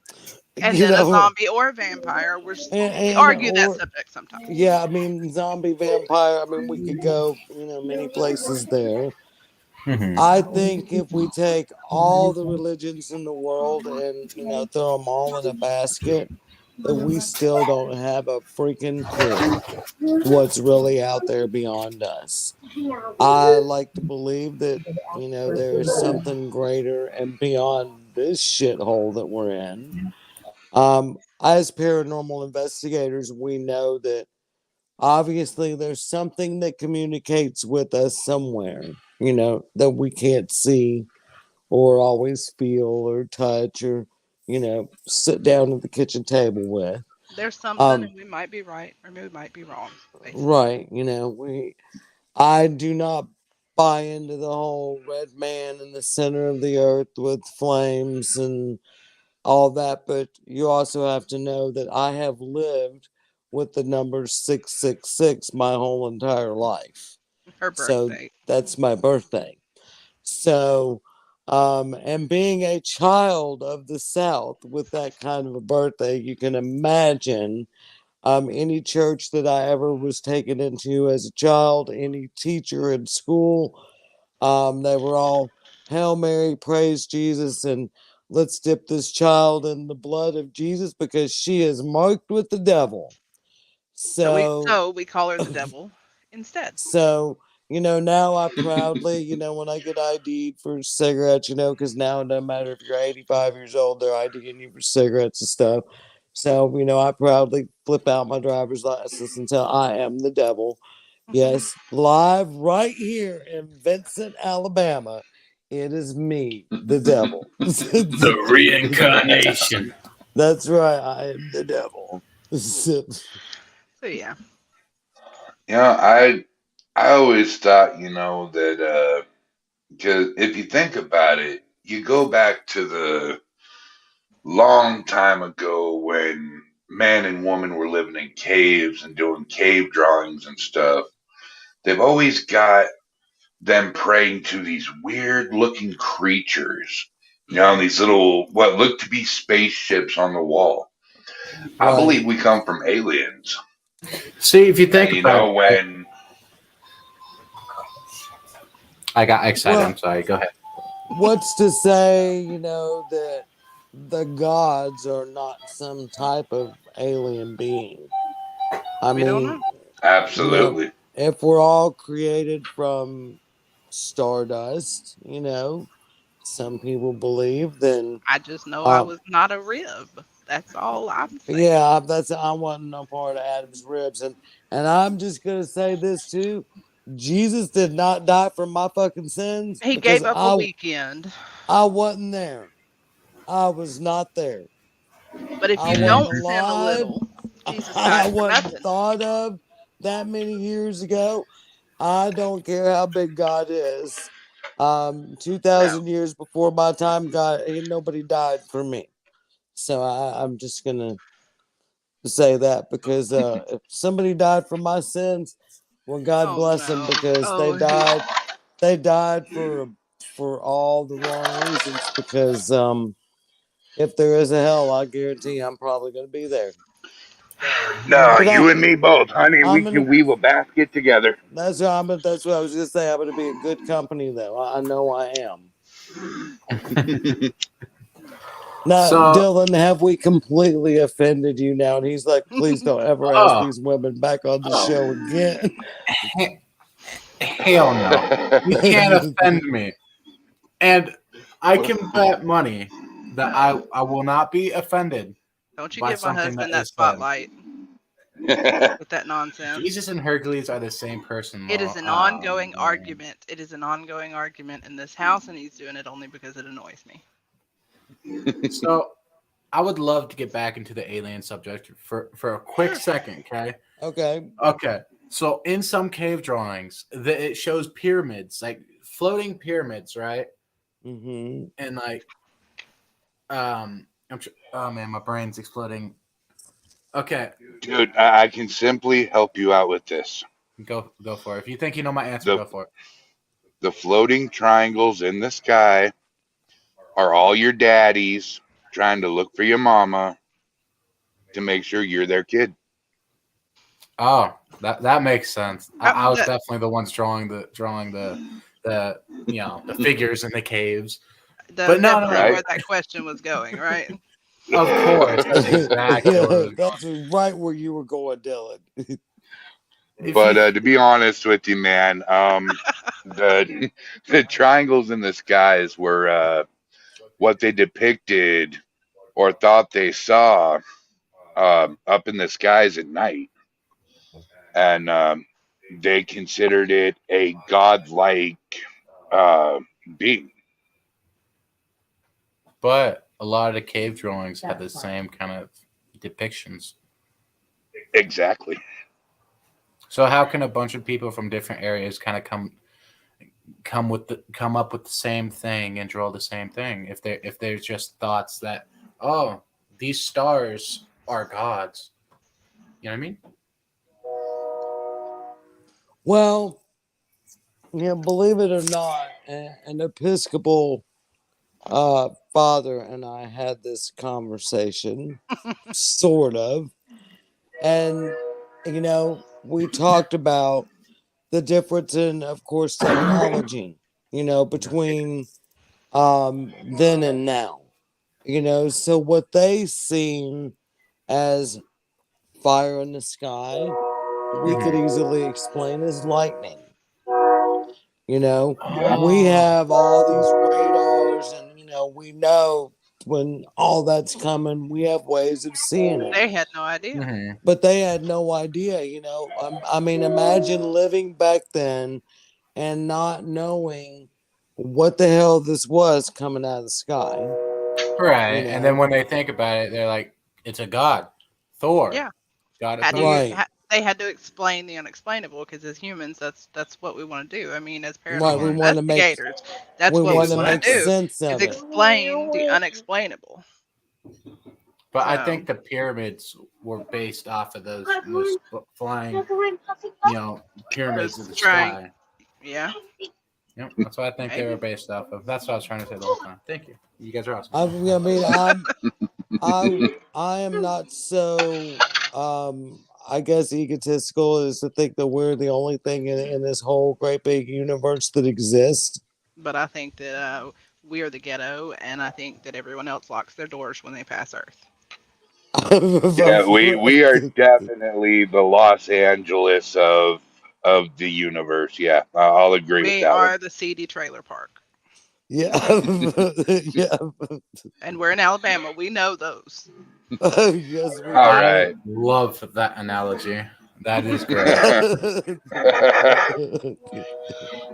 You then a know, zombie or a vampire. We and argue that or subject sometimes. yeah, I mean, zombie, vampire. I mean, we could go, many places there. Mhm. I think if we take all the religions in the world and, throw them all in a basket, that we still don't have a freaking clue what's really out there beyond us. I like to believe that, there's something greater and beyond this shithole that we're in. As paranormal investigators, we know that obviously there's something that communicates with us somewhere, that we can't see or always feel or touch or, sit down at the kitchen table with. There's something, Um, and we might be right or we might be wrong, basically. right, I do not buy into the whole red man in the center of the earth with flames and all that, but you also have to know that I have lived with the number 666 my whole entire life. Her So birthday. that's my birthday. So, and being a child of the South with that kind of a birthday, you can imagine any church that I ever was taken into as a child, any teacher in school, they were all Hail Mary, praise Jesus, and let's dip this child in the blood of Jesus because she is marked with the devil. So we So, so we call her the devil instead. so now I proudly, when I get ID'd for cigarettes, because now it doesn't matter if you're 85 years old, they're IDing you for cigarettes and stuff. So, I proudly flip out my driver's license and tell I am the devil. Yes, live right here in Vincent, Alabama. It is me, the devil. The reincarnation. That's right, I am the devil. So yeah, I always thought, that because if you think about it, you go back to the long time ago when man and woman were living in caves and doing cave drawings and stuff. They've always got them praying to these weird looking creatures, these little, what look to be spaceships on the wall. I Right. believe we come from aliens. See, if you And think about it, when, I got excited. Well, I'm sorry. Go ahead. what's to say, that the gods are not some type of alien being? I we don't mean, know. you know, absolutely. if we're all created from stardust, some people believe, then I just know I um was not a rib. That's all I'm saying. yeah, I wasn't no part of Adam's ribs, and I'm just gonna say this too. Jesus did not die for my fucking sins He because gave up a weekend. I wasn't there. I was not there. But if I you wasn't don't sin a alive. little, Jesus I died for wasn't nothing. thought of that many years ago. I don't care how big God is. No. 2,000 years before my time, God, ain't nobody died for me. So I'm just gonna say that because if somebody died for my sins, well, God Oh bless them no. because they Oh, died. They died for all the wrong reasons. Because if there is a hell, I guarantee I'm probably gonna be there. No, But you and me both, honey. I'm We gonna can weave a basket together. that's what I was gonna say. I'm gonna be a good company though. I know I am. Now, So, Dylan, have we completely offended you now? And he's like, please don't ever ask oh, these women back on the show again. hell no. You can't offend me. And I can bet money that I will not be offended don't you by give my something that husband that is said. spotlight with that nonsense. Jesus and Hercules are the same person, It though. is an Oh, ongoing man. argument. It is an ongoing argument in this house, and he's doing it only because it annoys me. So I would love to get back into the alien subject for a quick Sure. second, okay? Okay. Okay. So in some cave drawings, it shows pyramids like floating pyramids, right? Mm-hmm. And like, oh man, my brain's exploding. Okay, Dude, I can simply help you out with this. go for it. If you think you know my answer, The go for it. the floating triangles in the sky are all your daddies trying to look for your mama to make sure you're their kid. Oh, that makes sense. I was That, definitely the ones drawing the the figures in the caves. that's But no, definitely Right? where that question was going, right? of course, that's exactly what it Yeah, was that's going. right where you were going, Dylan. If But you to be honest with you, man, the the triangles in the skies were what they depicted or thought they saw up in the skies at night, and they considered it a godlike uh, being. But a lot of the cave drawings had the same kind of depictions. Exactly. So how can a bunch of people from different areas kind of come up with the same thing and draw the same thing if there's just thoughts that, oh, these stars are gods. You know what I mean? Well, yeah, believe it or not, an Episcopal father and I had this conversation, sort of, and we talked about the difference in, of course, technology, between then and now. So what they seen as fire in the sky, we could easily explain as lightning. We have all these radars, and we know when all that's coming, we have ways of seeing it. They had no idea. Mm-hmm. But they had no idea. I mean, imagine living back then and not knowing what the hell this was coming out of the sky. Right. You And then know? when they think about it, they're like, it's a god. Thor. Yeah. God of How do you? thunder. Right. They had to explain the unexplainable because as humans, that's what we want to do. I mean, as Right. paranormal investigators, that's We what we want to want make to do sense is of it. explain the unexplainable. But I So think the pyramids were based off of those flying, pyramids in the sky. yeah. Yep, that's what I think they Maybe. were based off of. That's what I was trying to say the whole time. Thank you. You guys are awesome. I mean, I am not so I guess egotistical as to think that we're the only thing in this whole great big universe that exists. But I think that we are the ghetto, and I think that everyone else locks their doors when they pass Earth. Yeah, we are definitely the Los Angeles of the universe. Yeah, I'll agree with We that one. are the seedy trailer park, Yeah. Yeah. and we're in Alabama. We know those. Yes, we All do. right. I love that analogy. That is great.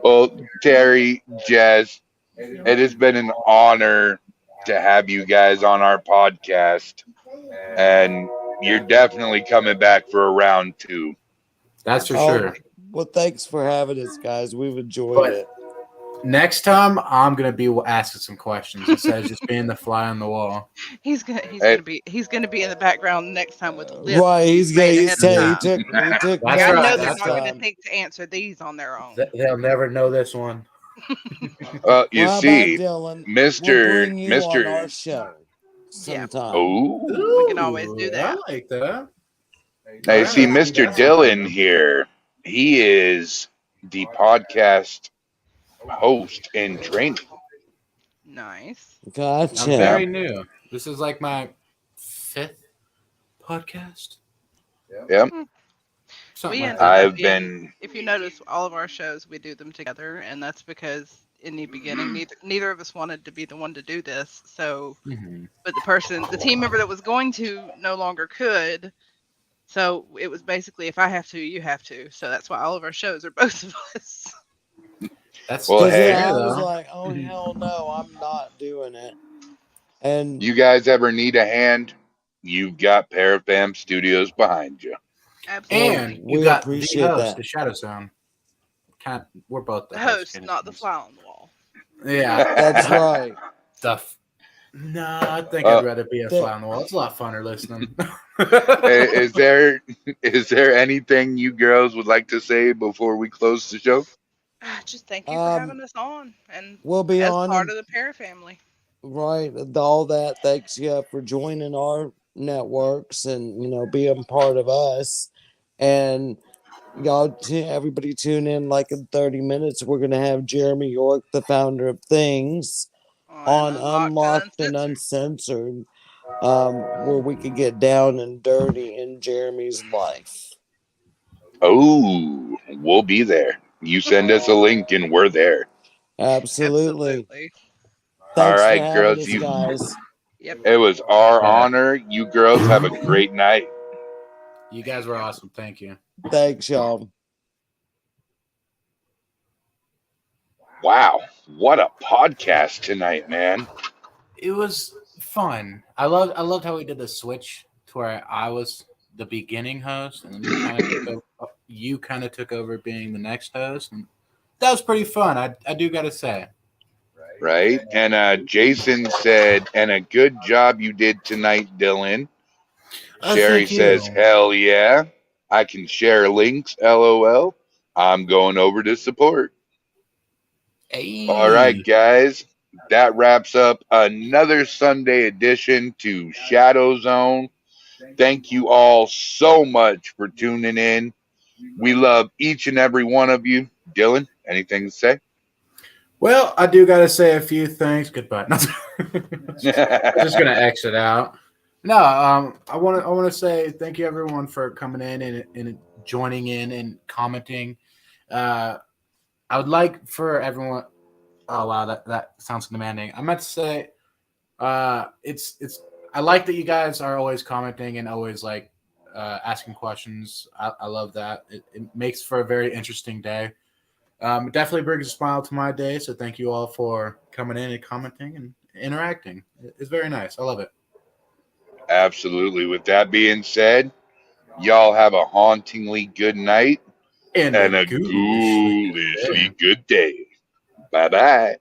Well, Terry, Jess, it has been an honor to have you guys on our podcast, and you're definitely coming back for a round two. That's for Oh, sure. well, thanks for having us, guys. We've enjoyed But it. next time, I'm gonna be asking some questions instead of just being the fly on the wall. He's Hey. gonna be in the background next time with a list. Right, he's made ahead of he time. took That's notes I know right. they're That's not right. going to think to answer these on their own. They'll never know this one. You How see, about Dylan? We'll Mister bring you on our Mister. show Yeah. sometime. Oh, We can always do that. I like that. now you All see, right, let's do Mister that sometime. Dyllan here. He is the podcast host in training. Nice. I'm Gotcha. very new. This is like my 5th podcast. Yep. Something We like ended that. up I've been. if you notice, all of our shows we do them together, and that's because in the beginning neither of us wanted to be the one to do this. So, Mhm. but the team member that was going to no longer could. So it was basically if I have to, you have to. So that's why all of our shows are both of us. That's Well, Because hey. I was though. like, oh hell no, I'm not doing it. And You guys ever need a hand? You've got Parafam Studios behind you. Absolutely. And you we got the appreciate host, that. the ShadowZone. we're both the The host, host, not the innocents. fly on the wall. Yeah, That's right. stuff. No, I think Uh, I'd rather be a The- fly on the wall. It's a lot funner listening. is there anything you girls would like to say before we close the show? Just thank you for having us on and We'll be as on part and of the Para family. right, all that. Thanks, yeah, for joining our networks and being part of us. And y'all, everybody tune in like in 30 minutes. We're gonna have Jeremy York, the founder of Things, And on Unlocked Unlocked and and Uncensored, where we could get down and dirty in Jeremy's life. Oh, we'll be there. You send us a link and we're there. Absolutely. Absolutely. All Thanks for right, having girls. us, guys. Yep. It was our Yeah. honor. You girls have a great night. You guys were awesome. Thank you. Thanks, y'all. Wow, what a podcast tonight, man. It was fun. I loved how we did the switch to where I was the beginning host, and then you kind of took over being the next host, and that was pretty fun. I do gotta say. Right? And Jason said, and a good job you did tonight, Dyllan. Sherry Thank says, you. hell yeah. I can share links, LOL. I'm going over to support. All right, Hey. guys. That wraps up another Sunday edition to ShadowZone. Thank you all so much for tuning in. We love each and every one of you. Dyllan, anything to say? Well, I do gotta say a few things. Goodbye. Just gonna exit out. No, I want to say thank you everyone for coming in and joining in and commenting. I would like for everyone. Oh wow, that sounds demanding. I meant to say, it's. I like that you guys are always commenting and always like asking questions. I love that. It makes for a very interesting day. It definitely brings a smile to my day. So thank you all for coming in and commenting and interacting. It's very nice. I love it. Absolutely. With that being said, y'all have a hauntingly good night And and a a ghoulishly good day. ghoulishly good day. Bye bye.